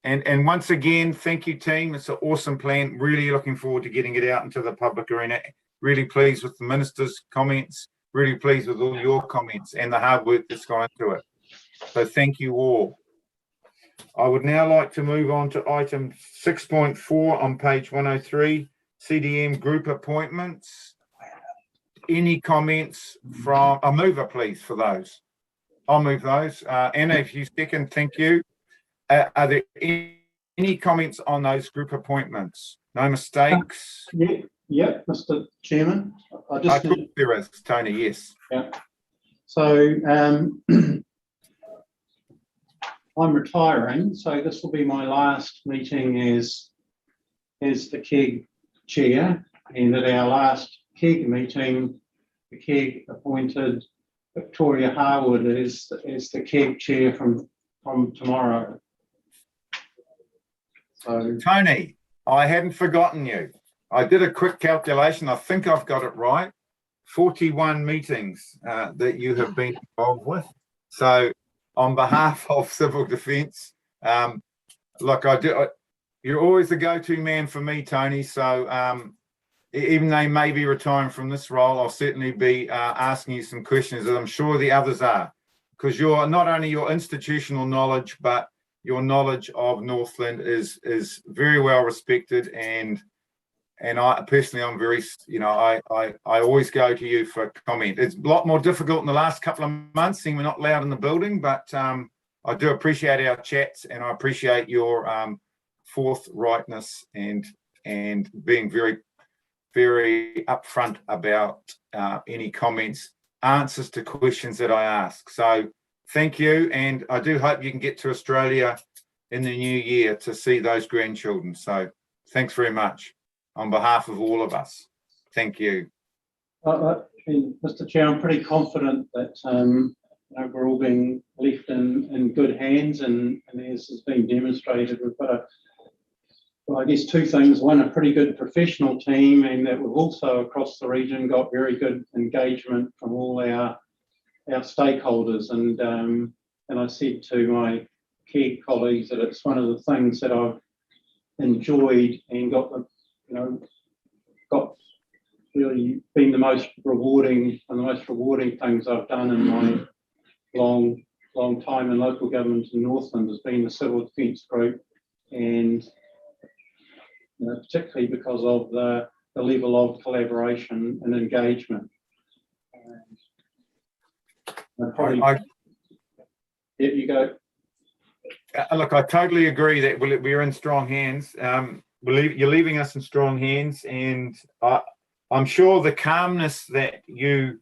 And once again, thank you, team. It's an awesome plan. Really looking forward to getting it out into the public arena. Really pleased with the minister's comments. Really pleased with all your comments and the hard work that's gone into it. So thank you all. I would now like to move on to item 6.4 on page 103, CDM group appointments. Any comments from a mover, please, for those? I'll move those. Anna, if you second, thank you. Are there any comments on those group appointments? No mistakes? Yeah, Mr. Chairman. I thought there is, Tony, yes. Yeah. So I'm retiring, so this will be my last meeting as the KEG chair, and at our last KEG meeting, the KEG appointed Victoria Harwood as the KEG chair from tomorrow. So Tony, I hadn't forgotten you. I did a quick calculation. I think I've got it right. 41 meetings that you have been involved with. So on behalf of Civil Defence, look, you're always the go-to man for me, Tony. So even though you may be retiring from this role, I'll certainly be asking you some questions, as I'm sure the others are, because you're not only your institutional knowledge, but your knowledge of Northland is very well respected, and I personally, I'm very, I always go to you for comment. It's a lot more difficult in the last couple of months, seeing we're not loud in the building, but I do appreciate our chats, and I appreciate your forthrightness and being very, very upfront about any comments, answers to questions that I ask. So thank you, and I do hope you can get to Australia in the new year to see those grandchildren. So thanks very much on behalf of all of us. Thank you. Mr. Chair, I'm pretty confident that we're all being left in good hands, and as has been demonstrated, we've got I guess 2 things. One, a pretty good professional team, and that we've also across the region got very good engagement from all our stakeholders. And I said to my KEG colleagues that it's one of the things that I've enjoyed and got really been the most rewarding things I've done in my long time in local government in Northland, has been the Civil Defence Group, and particularly because of the level of collaboration and engagement. Yeah, you go. Look, I totally agree that we're in strong hands. You're leaving us in strong hands, and I'm sure the calmness that you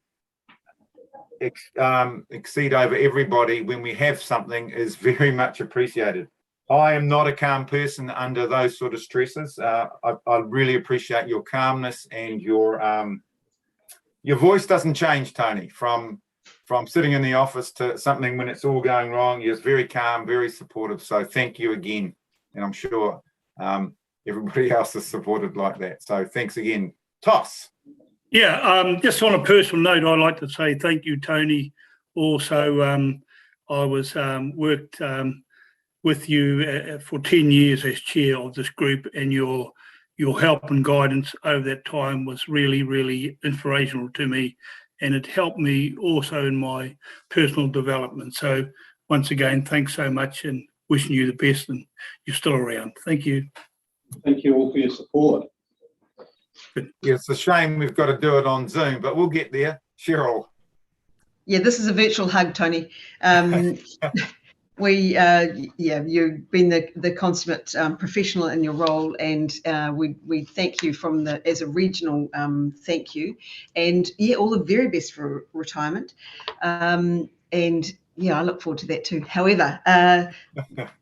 exceed over everybody when we have something is very much appreciated. I am not a calm person under those sort of stresses. I really appreciate your calmness, and your voice doesn't change, Tony, from sitting in the office to something when it's all going wrong. You're very calm, very supportive. So thank you again. And I'm sure everybody else is supported like that. So thanks again. Toss. Yeah, just on a personal note, I'd like to say thank you, Tony. Also, I was worked with you for 10 years as chair of this group, and your help and guidance over that time was really, really inspirational to me, and it helped me also in my personal development. So once again, thanks so much, and wishing you the best, and you're still around. Thank you. Thank you all for your support. Yeah, it's a shame we've got to do it on Zoom, but we'll get there. Cheryl. Yeah, this is a virtual hug, Tony. You've been the consummate professional in your role, and we thank you as a regional thank you, and all the very best for retirement. And I look forward to that too. However,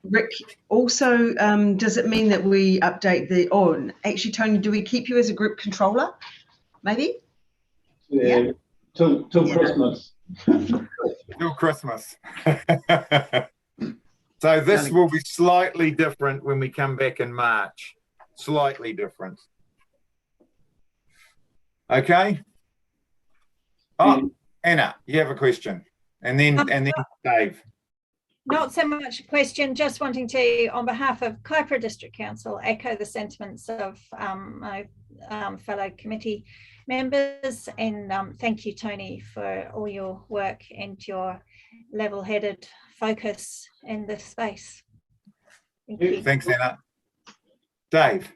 Rick, also, does it mean that we update actually, Tony, do we keep you as a group controller? Maybe? Yeah. Till Christmas. Till Christmas. So this will be slightly different when we come back in March. Slightly different. Okay. Oh, Anna, you have a question. And then Dave. Not so much a question, just wanting to, on behalf of Kaipara District Council, echo the sentiments of my fellow committee members, and thank you, Tony, for all your work and your level-headed focus in this space. Thank you. Thanks, Anna. Dave.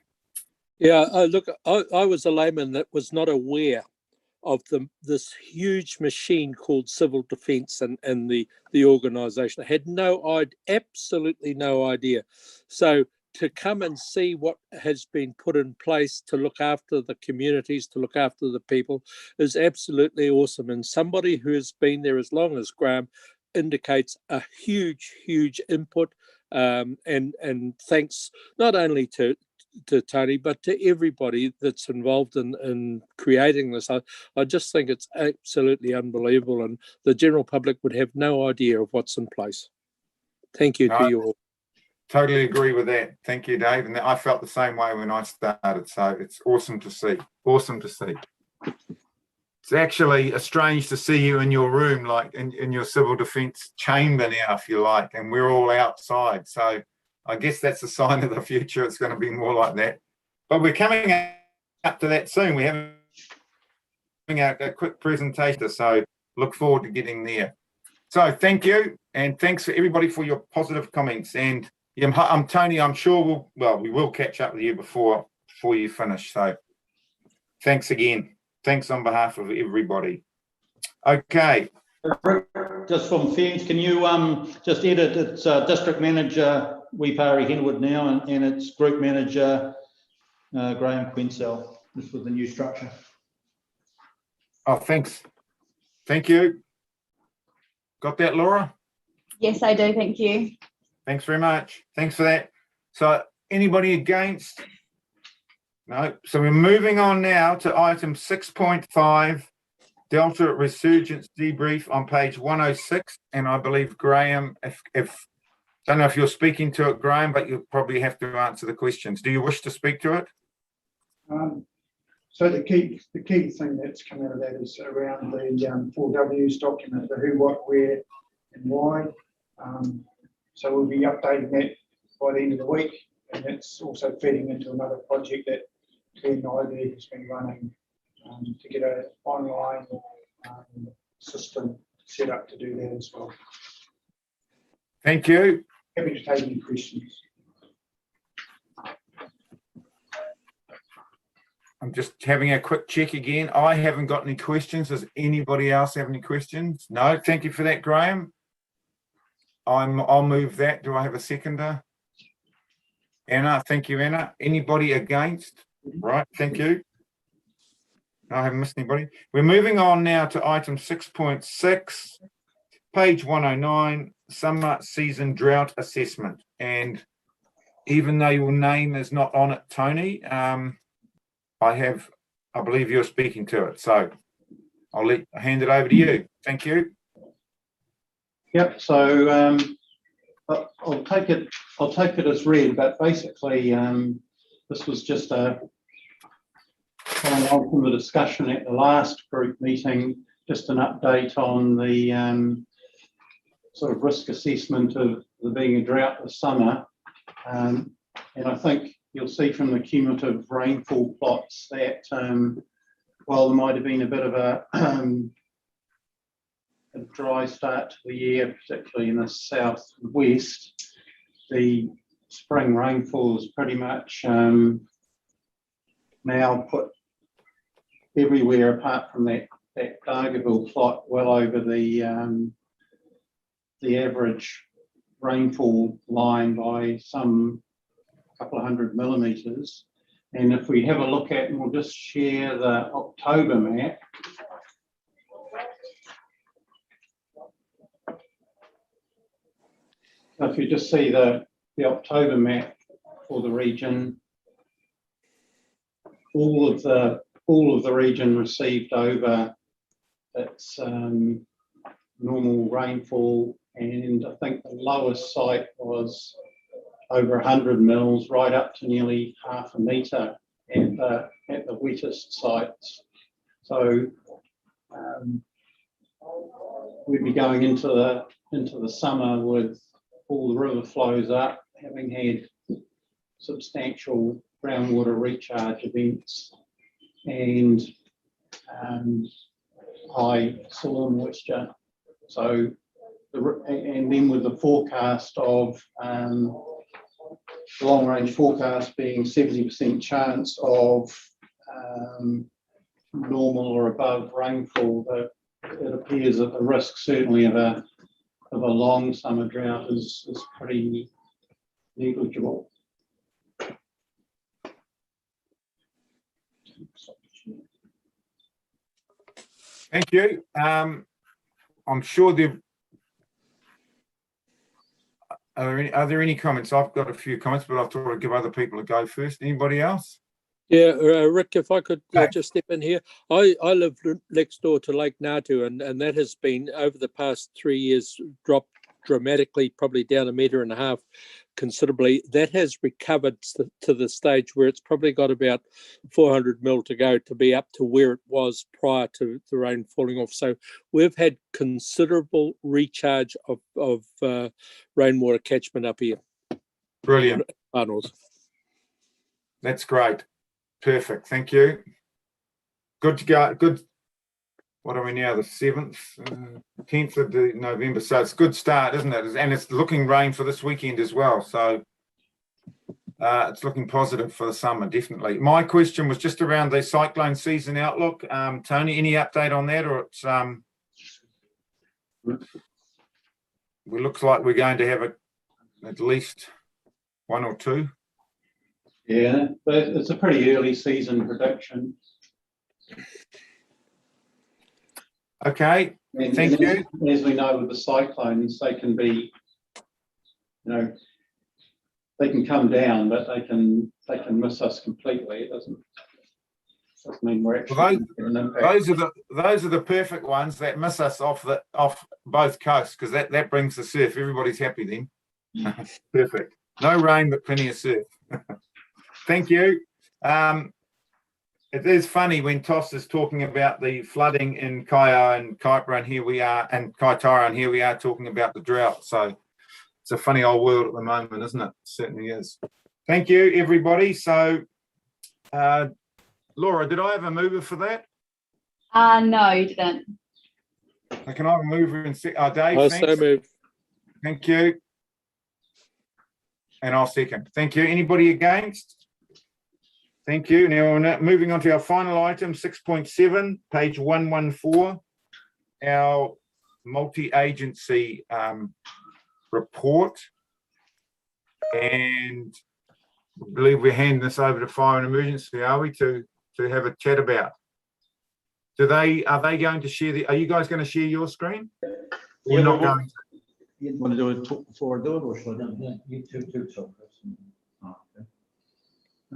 Yeah, look, I was a layman that was not aware of this huge machine called civil defence and the organisation. I had absolutely no idea. So to come and see what has been put in place to look after the communities, to look after the people, is absolutely awesome. And somebody who has been there as long as Graham indicates a huge input. And thanks not only to Tony, but to everybody that's involved in creating this. I just think it's absolutely unbelievable, and the general public would have no idea of what's in place. Thank you to you all. Totally agree with that. Thank you, Dave. And I felt the same way when I started. So it's awesome to see. Awesome to see. It's actually strange to see you in your room, like in your civil defence chamber now, if you like, and we're all outside. So I guess that's a sign of the future. It's going to be more like that. But we're coming up to that soon. We're having a quick presentation, so look forward to getting there. So thank you, and thanks for everybody for your positive comments. And I'm Tony. I'm sure we will catch up with you before you finish. So thanks again. Thanks on behalf of everybody. Okay. Just from Fiends, can you just edit its district manager, Wipari Henwood now, and its group manager, Graham Quinsell, just with the new structure. Oh, thanks. Thank you. Got that, Laura? Yes, I do. Thank you. Thanks very much. Thanks for that. So anybody against? No. So we're moving on now to item 6.5, Delta Resurgence Debrief on page 106. And I believe Graham, if don't know if you're speaking to it, Graham, but you'll probably have to answer the questions. Do you wish to speak to it? So the key thing that's come out of that is around the 4Ws document, the who, what, where, and why. So we'll be updating that by the end of the week, and it's also feeding into another project that Ben Ivey has been running to get an online system set up to do that as well. Thank you. Happy to take any questions. I'm just having a quick check again. I haven't got any questions. Does anybody else have any questions? No. Thank you for that, Graham. I'll move that. Do I have a seconder? Anna, thank you, Anna. Anybody against? Right, thank you. No, I haven't missed anybody. We're moving on now to item 6.6, page 109, Summer Season Drought Assessment. And even though your name is not on it, Tony, I believe you're speaking to it. So I'll hand it over to you. Thank you. Yep. So I'll take it as read, but basically this was just following on from the discussion at the last group meeting, just an update on the sort of risk assessment of there being a drought this summer. And I think you'll see from the cumulative rainfall plots that while there might have been a bit of a dry start to the year, particularly in the southwest, the spring rainfall is pretty much now put everywhere apart from that Dargaville plot, well over the average rainfall line by some couple of 100 millimetres. And if we have a look at, and we'll just share the October map. If you just see the October map for the region, all of the region received over its normal rainfall, and I think the lowest site was over 100 mils, right up to nearly half a metre at the wettest sites. So we'd be going into the summer with all the river flows up, having had substantial groundwater recharge events and high soil moisture. So, and then with the forecast of long-range forecast being 70% chance of normal or above rainfall, it appears that the risk certainly of a long summer drought is pretty negligible. Thank you. I'm sure are there any comments? I've got a few comments, but I thought I'd give other people a go first. Anybody else? Yeah, Rick, if I could just step in here. I live next door to Lake Ngātu, and that has been, over the past 3 years, dropped dramatically, probably down 1.5 meters considerably. That has recovered to the stage where it's probably got about 400 mil to go to be up to where it was prior to the rain falling off. So we've had considerable recharge of rainwater catchment up here. Brilliant. Arnold. That's great. Perfect. Thank you. Good to go. Good. What are we now? The 7th, 10th of November. So it's a good start, isn't it? And it's looking rain for this weekend as well. So it's looking positive for the summer, definitely. My question was just around the cyclone season outlook. Tony, any update on that? Or it's it looks like we're going to have at least one or two. Yeah, but it's a pretty early season prediction. Okay, thank you. As we know with the cyclones, they can be, they can come down, but they can miss us completely. It doesn't mean we're actually having an impact. Those are the perfect ones that miss us off both coasts, because that brings the surf. Everybody's happy then. Perfect. No rain, but plenty of surf. Thank you. It is funny when Toss is talking about the flooding in Kaipara and Kaipara, and here we are, and Kaitara, and here we are talking about the drought. So it's a funny old world at the moment, isn't it? It certainly is. Thank you, everybody. So, Laura, did I have a mover for that? No, you didn't. Can I have a mover and Dave? I'll thanks. so move. Thank you. And I'll second. Thank you. Anybody against? Thank you. Now, moving on to our final item, 6.7, page 114, our multi-agency report. And I believe we're handing this over to Fire and Emergency, are we, to have a chat about? Are they going to share are you guys going to share your screen? Or not going to? You want to do it before I do it, or should I do it? You two talk.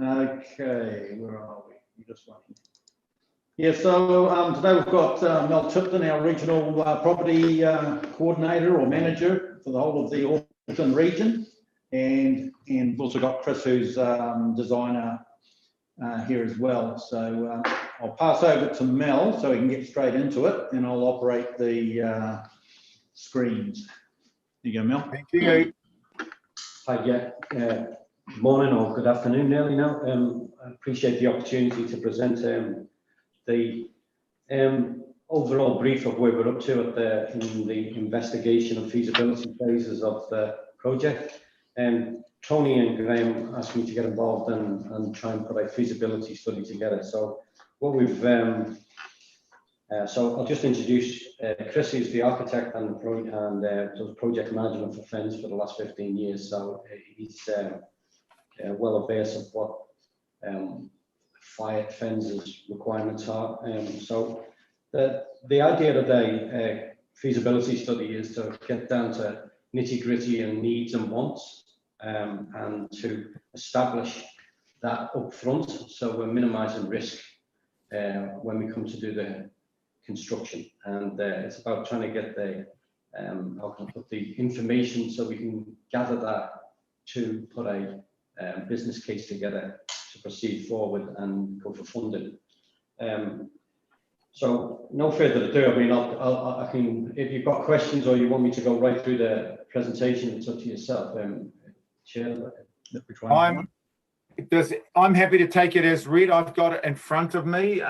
Okay, where are we? You just want. Yeah, so today we've got Mel Tipton, our regional property coordinator or manager for the whole of the Auckland region, and we've also got Chris, who's designer here as well. So I'll pass over to Mel so we can get straight into it, and I'll operate the screens. There you go, Mel. Thank you. Hi, yeah. Good morning or good afternoon nearly now. I appreciate the opportunity to present the overall brief of where we're up to in the investigation and feasibility phases of the project. Tony and Graham asked me to get involved and try and put a feasibility study together. So what we've so I'll just introduce Chris, who's the architect and does project management for Fens for the last 15 years. So he's well averse of what fire Fens' requirements are. So the idea of the feasibility study is to get down to nitty gritty and needs and wants, and to establish that up front, so we're minimising risk when we come to do the construction. And it's about trying to get the how can I put the information so we can gather that to put a business case together to proceed forward and go for funding. So no further ado. I mean, I can, if you've got questions or you want me to go right through the presentation, it's up to yourself. Chair, I'm happy to take it as read. I've got it in front of me.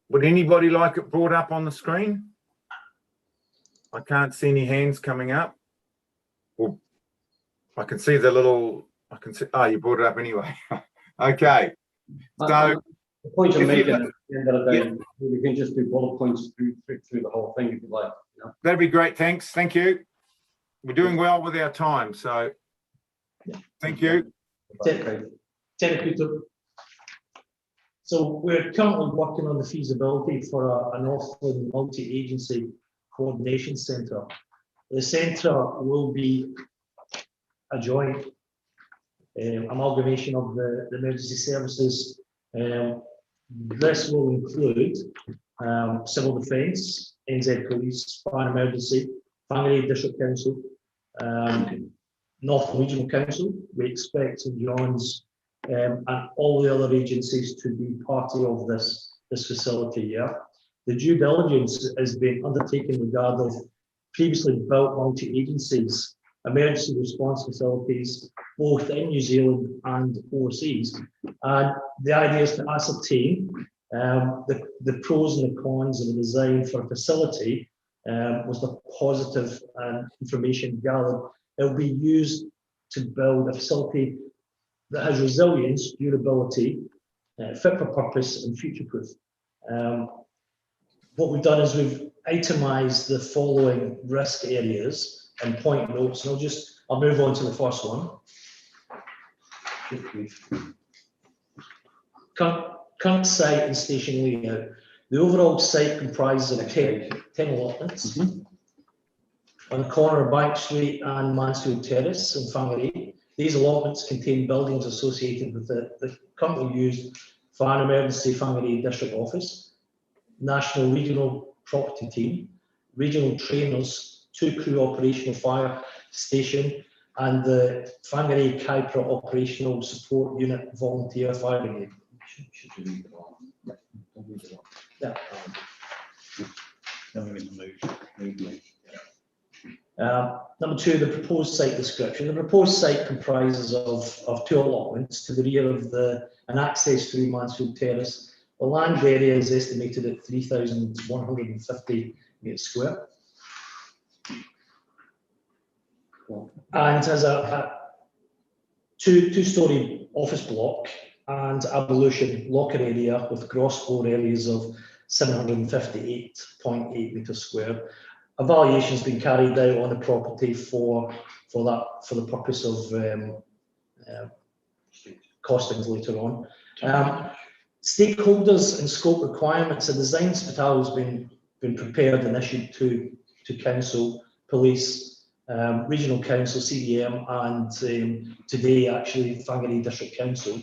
Would anybody like it brought up on the screen? I can't see any hands coming up. Well, I can see the little. I can see. Oh, you brought it up anyway. Okay. So the point I'm making at the end of the day, we can just do bullet points through the whole thing if you like. You know? That'd be great. Thanks. Thank you. We're doing well with our time, so thank you. So we're currently working on the feasibility for a Northland multi-agency coordination centre. The centre will be a joint amalgamation of the emergency services. This will include civil defence, NZ Police, Fire and Emergency, Whangarei District Council, North Regional Council. We expect St John's and all the other agencies to be party of this facility. Yeah, the due diligence has been undertaken in regard of previously built multi-agencies, emergency response facilities, both in New Zealand and overseas. And the idea is to ascertain the pros and the cons of the design for a facility. Was the positive information gathered. It will be used to build a facility that has resilience, durability, fit for purpose and future-proof. What we've done is we've itemised the following risk areas and point notes, and I'll move on to the first one. Current site and station layout. The overall site comprises of 10 allotments on the corner of Bank Street and Mansfield Terrace in Whangarei. These allotments contain buildings associated with the currently used Fire and Emergency Whangarei District Office, National Regional Property Team, regional trainers, 2 crew operational fire station, and the Whangarei Kaipara Operational Support Unit Volunteer Fire Brigade. Number 2, the proposed site description. The proposed site comprises of 2 allotments to the rear of an access through Mansfield Terrace. The land area is estimated at 3,150 metres square. And has a two-storey office block and ablution locker area with gross floor areas of 758.8 metres square. Evaluation has been carried out on the property for the purpose of costings later on. Stakeholders and scope requirements. A design spital has been prepared and issued to council, police, regional council, CDEM, and today actually Whangarei District Council.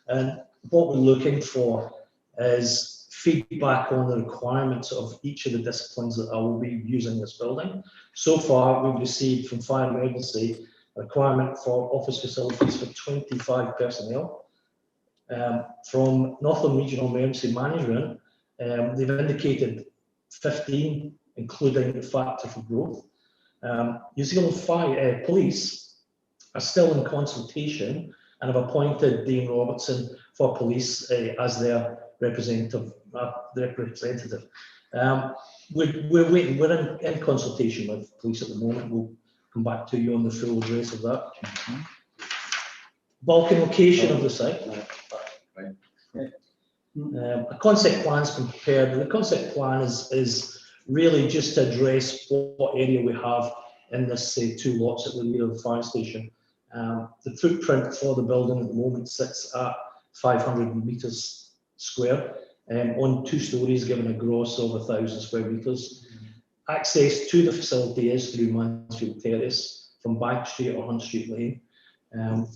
And what we're looking for is feedback on the requirements of each of the disciplines that I will be using this building. So far, we've received from Fire and Emergency a requirement for office facilities for 25 personnel. From Northland Regional Emergency Management, they've indicated 15, including the factor for growth. New Zealand Police are still in consultation and have appointed Dean Robertson for police as their representative. We're waiting. We're in consultation with police at the moment. We'll come back to you on the full address of that. Bulk and location of the site. A concept plan's been prepared, and the concept plan is really just to address what area we have in this 2 lots at the rear of the fire station. The footprint for the building at the moment sits at 500 metres square, on 2 stories, giving a gross of 1,000 square metres. Access to the facility is through Mansfield Terrace from Bank Street or Hunt Street Lane.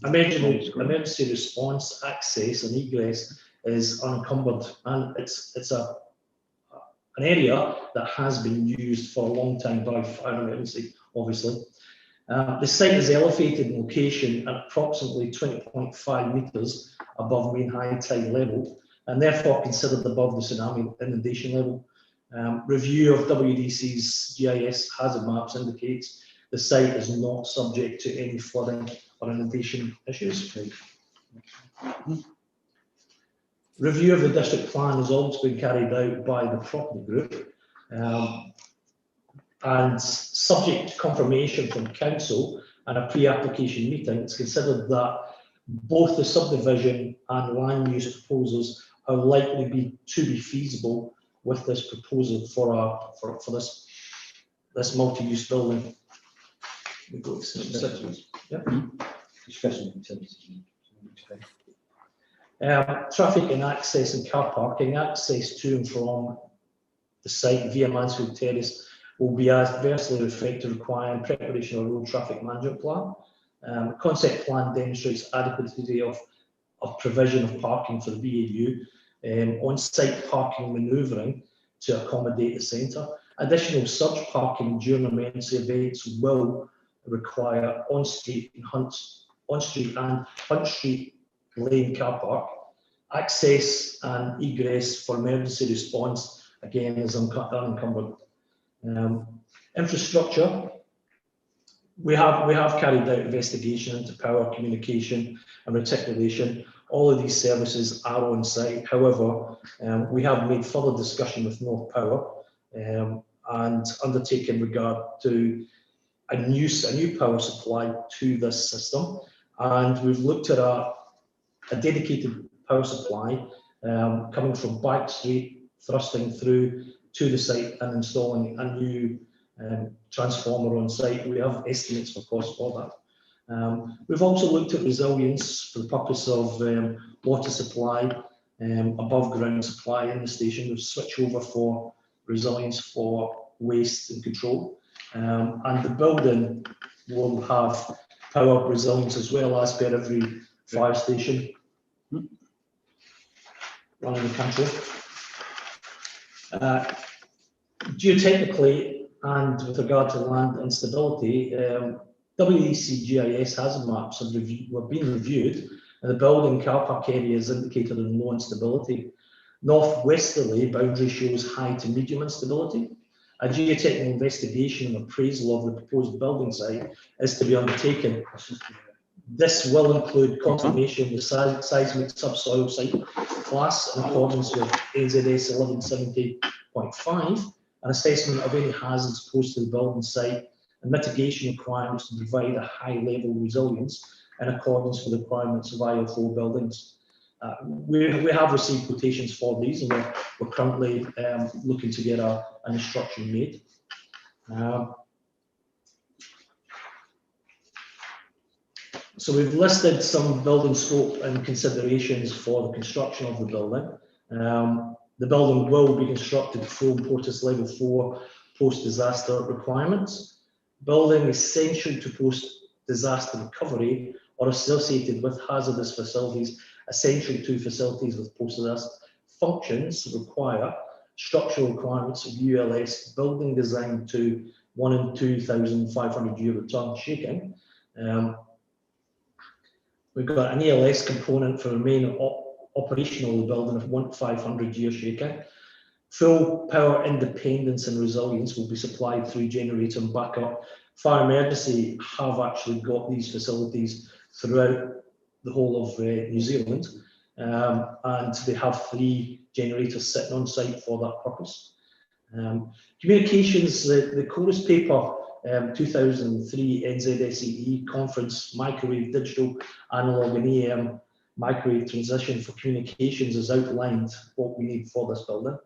Emergency response access and egress is unencumbered, and it's an area that has been used for a long time by fire emergency, obviously. The site is elevated in location at approximately 20.5 metres above main high tide level, and therefore considered above the tsunami inundation level. Review of WDC's GIS hazard maps indicates the site is not subject to any flooding or inundation issues. Review of the district plan has also been carried out by the property group, and subject to confirmation from council and a pre-application meeting, it's considered that both the subdivision and land use proposals are likely to be feasible with this proposal for this multi-use building. We go to traffic and access and car parking. Access to and from the site via Mansfield Terrace will be adversely affected, requiring preparation of a road traffic management plan. The concept plan demonstrates adequacy of provision of parking for the BAU, on-site parking manoeuvring to accommodate the centre. Additional surge parking during emergency events will require on-street and Hunt Street Lane car park. Access and egress for emergency response, again, is unencumbered. Infrastructure. We have carried out investigation into power, communication and reticulation. All of these services are on site. However, we have made further discussion with North Power and undertaken regard to a new power supply to this system. And we've looked at a dedicated power supply coming from Bank Street, thrusting through to the site and installing a new transformer on site. We have estimates for cost for that. We've also looked at resilience for the purpose of water supply, above ground supply in the station. We've switched over for resilience for waste and control. And the building will have power resilience as well as per every fire station running the country. Geotechnically and with regard to land instability, WEC GIS hazard maps have been reviewed, and the building car park area is indicated in low instability. Northwesterly boundary shows high to medium instability. A geotechnical investigation and appraisal of the proposed building site is to be undertaken. This will include confirmation of the seismic subsoil site class in accordance with NZS 1170.5, an assessment of any hazards posed to the building site, and mitigation requirements to provide a high level of resilience in accordance with the requirements of IL4 buildings. We have received quotations for these, and we're currently looking to get an instruction made. So we've listed some building scope and considerations for the construction of the building. The building will be constructed from Portus Level 4 post-disaster requirements. Building essential to post-disaster recovery or associated with hazardous facilities essential to facilities with post-disaster functions require structural requirements of ULS building designed to 1 in 2,500 Euroton shaking. We've got an ELS component for the main operational of the building of 500 year shaking. Full power independence and resilience will be supplied through generator and backup. Fire emergency have actually got these facilities throughout the whole of New Zealand, and they have 3 generators sitting on site for that purpose. Communications, the chorus paper 2003 NZSEE conference, microwave, digital, analog and AM microwave transition for communications has outlined what we need for this building.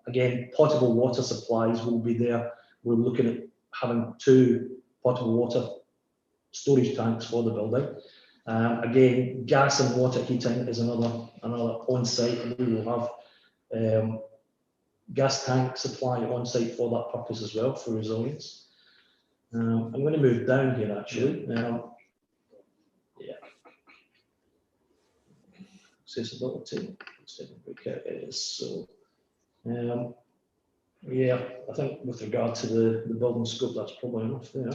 Again, potable water supplies will be there. We're looking at having 2 potable water storage tanks for the building. Again, gas and water heating is another on-site, and we will have gas tank supply on-site for that purpose as well, for resilience. I'm going to move down here actually. Accessibility. Let's take a look at it. So, yeah, I think with regard to the building scope, that's probably enough there.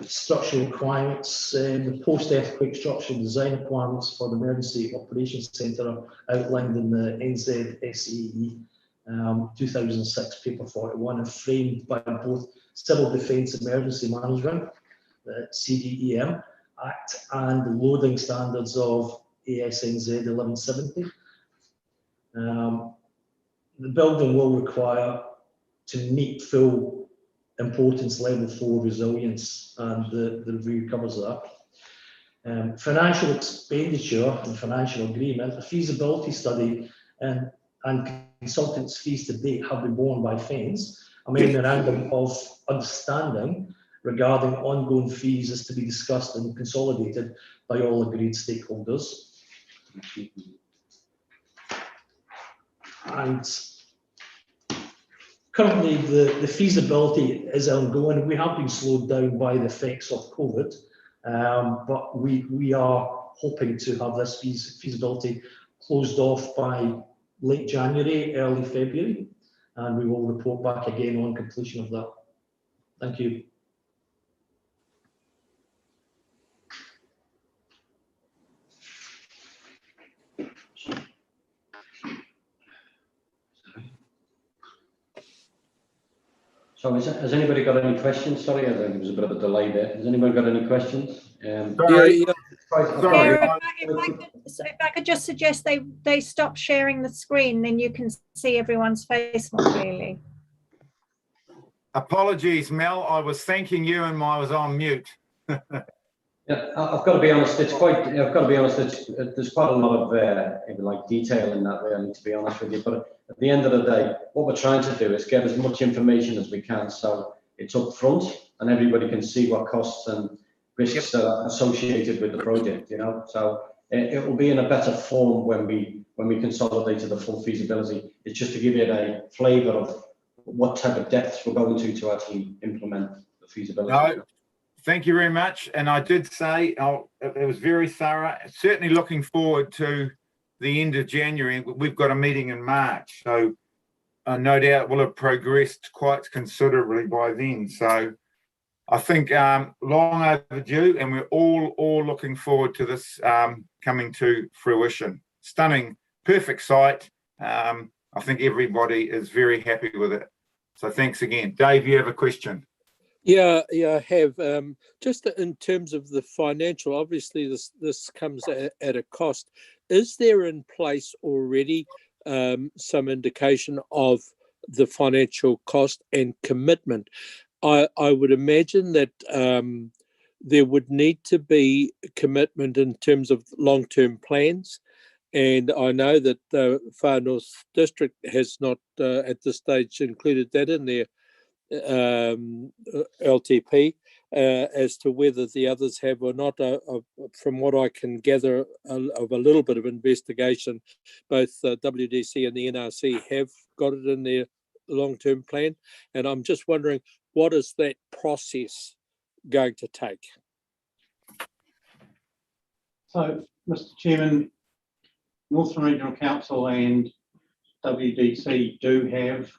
Structural requirements, the post-earthquake structural design requirements for the Emergency Operations Centre are outlined in the NZSAE 2006 paper 41 and framed by both Civil Defence Emergency Management, the CDEM Act, and the loading standards of ASNZ 1170. The building will require to meet full importance level 4 resilience, and the review covers that. Financial expenditure and financial agreement, a feasibility study and consultants' fees to date have been borne by FENS. A memorandum of understanding regarding ongoing fees is to be discussed and consolidated by all agreed stakeholders. And currently the feasibility is ongoing. We have been slowed down by the effects of COVID, but we are hoping to have this feasibility closed off by late January, early February, and we will report back again on completion of that. Thank you. So has anybody got any questions? Sorry, I think there was a bit of a delay there. Has anybody got any questions? Sorry. If I could just suggest they stop sharing the screen, then you can see everyone's face more clearly. Apologies, Mel. I was thanking you and I was on mute. Yeah, I've got to be honest. It's quite. I've got to be honest. There's quite a lot of like detail in that, really, to be honest with you. But at the end of the day, what we're trying to do is get as much information as we can, so it's up front and everybody can see what costs and risks are associated with the project. You know, so it will be in a better form when we consolidate to the full feasibility. It's just to give you a flavour of what type of depths we're going to actually implement the feasibility. No. Thank you very much. And I did say it was very thorough. Certainly looking forward to the end of January. We've got a meeting in March, so no doubt we'll have progressed quite considerably by then. So I think long overdue, and we're all looking forward to this coming to fruition. Stunning, perfect site. I think everybody is very happy with it. So thanks again. Dave, you have a question? Yeah, I have. Just in terms of the financial, obviously this comes at a cost. Is there in place already some indication of the financial cost and commitment? I would imagine that there would need to be commitment in terms of long-term plans. And I know that the Far North District has not at this stage included that in their LTP as to whether the others have or not. From what I can gather of a little bit of investigation, both WDC and the NRC have got it in their long-term plan, and I'm just wondering, what is that process going to take? So, Mr. Chairman, Northern Regional Council and WDC do have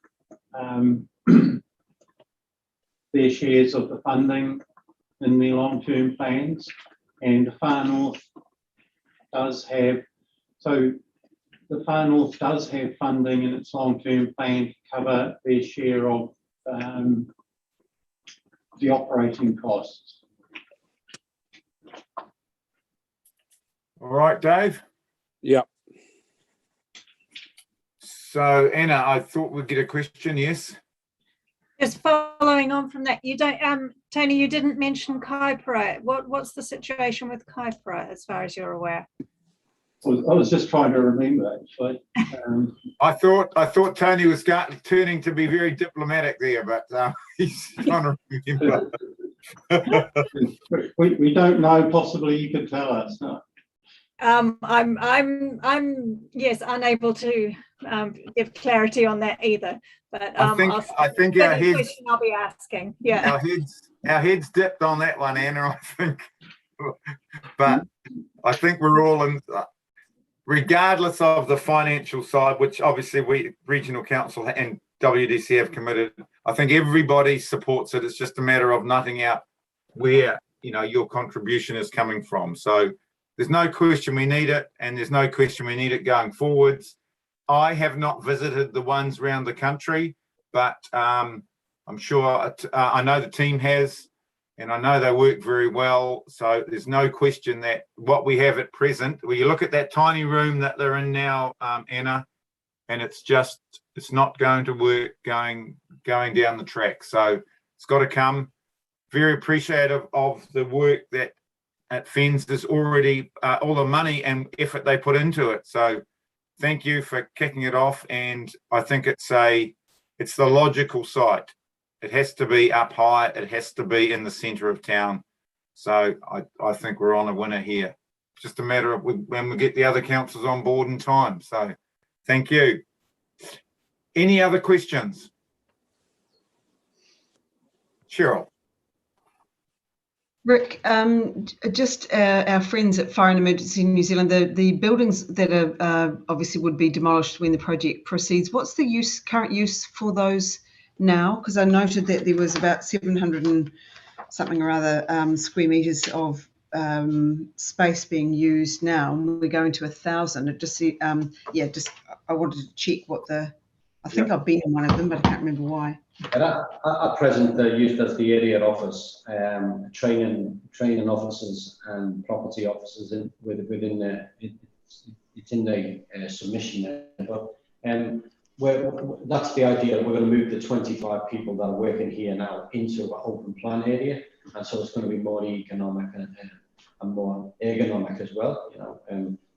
their shares of the funding in their long-term plans, and the Far North does have, so the Far North does have funding in its long-term plan to cover their share of the operating costs. All right, Dave? Yeah. So, Anna, I thought we'd get a question, yes? Just following on from that, you don't, Tony, you didn't mention Kaipara. What's the situation with Kaipara, as far as you're aware? I was just trying to remember, actually. I thought Tony was turning to be very diplomatic there, but he's trying to remember. we don't know. Possibly you could tell us. No? I'm yes, unable to give clarity on that either. But I think our heads. I'll be asking. Yeah. Our heads dipped on that one, Anna. I think, but I think we're all in. Regardless of the financial side, which obviously we regional council and WDC have committed, I think everybody supports it. It's just a matter of nutting out where your contribution is coming from. So there's no question we need it, and there's no question we need it going forwards. I have not visited the ones around the country, but I'm sure I know the team has, and I know they work very well. So there's no question that what we have at present, where you look at that tiny room that they're in now, Anna, and it's not going to work going down the track. So it's got to come. Very appreciative of the work that at FENZ is already all the money and effort they put into it. So thank you for kicking it off. And I think it's the logical site. It has to be up high. It has to be in the centre of town. So I think we're on a winner here. Just a matter of when we get the other councils on board in time. So thank you. Any other questions? Cheryl. Rick, just our friends at Fire and Emergency New Zealand, the buildings that are obviously would be demolished when the project proceeds, what's the current use for those now? Because I noted that there was about 700 and something or other square metres of space being used now, and we're going to 1,000. It just, I wanted to check I think I've been in one of them, but I can't remember why. At present, they're used as the area office, training offices and property offices within the. It's in the submission there, but that's the idea. We're going to move the 25 people that are working here now into an open plan area, and so it's going to be more economic and more ergonomic as well.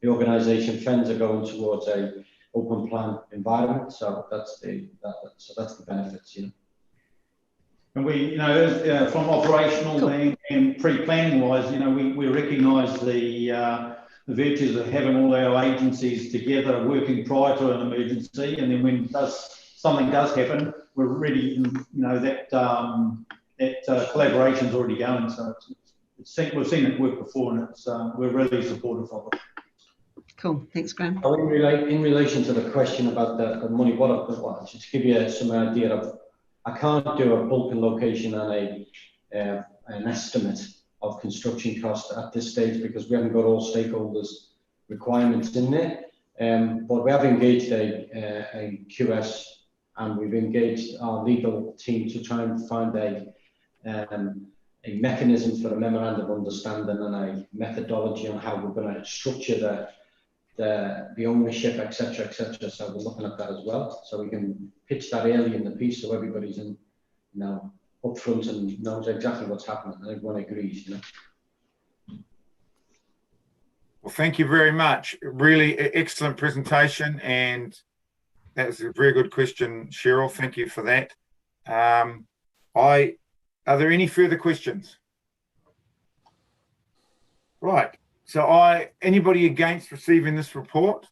The organisation FENZ are going towards a open plan environment, so that's the benefits. And we, from operational and pre-planning wise, we recognise the virtues of having all our agencies together working prior to an emergency, and then when something does happen, we're ready. That collaboration's already going, so we've seen it work before, and we're really supportive of it. Cool, thanks, Graham. In relation to the question about the money, just to give you some idea of, I can't do a bulk and location and an estimate of construction cost at this stage because we haven't got all stakeholders' requirements in there. But we have engaged a QS, and we've engaged our legal team to try and find a mechanism for a memorandum of understanding and a methodology on how we're going to structure the ownership, etc., etc. So we're looking at that as well, so we can pitch that early in the piece, so everybody's in upfront and knows exactly what's happening, and everyone agrees. Well, thank you very much. Really excellent presentation, and that was a very good question, Cheryl. Thank you for that. Are there any further questions? Right. So anybody against receiving this report?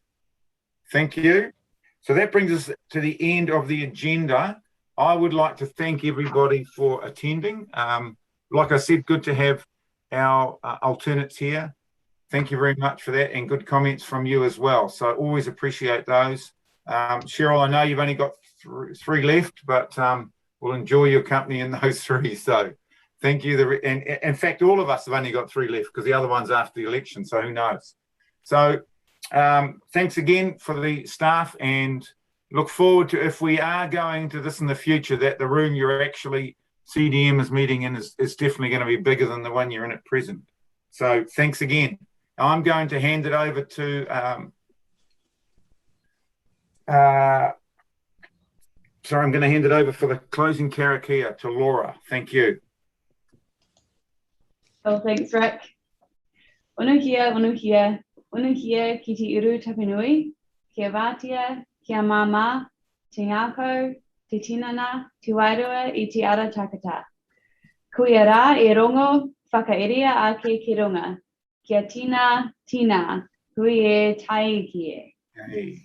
Thank you. So that brings us to the end of the agenda. I would like to thank everybody for attending. Like I said, good to have our alternates here. Thank you very much for that, and good comments from you as well. So always appreciate those. Cheryl, I know you've only got three left, but we'll enjoy your company in those three. So thank you. And in fact, all of us have only got three left because the other one's after the election, so who knows. So thanks again for the staff, and look forward to, if we are going to this in the future, that the room you're actually CDM is meeting in is definitely going to be bigger than the one you're in at present. So thanks again. I'm going to hand it over to So I'm going to hand it over for the closing karakia to Laura. Thank you. Oh, thanks, Rick. Onuhia, onuhia, onuhia ki te uru tapinui, kia vātia, kia māmā, te ngākau, te tinana, te wairua I te ara takata. Kuia rā e rongo, whakairia ake ki runga. Kia tina, tina, hui e tai ki e. Hey.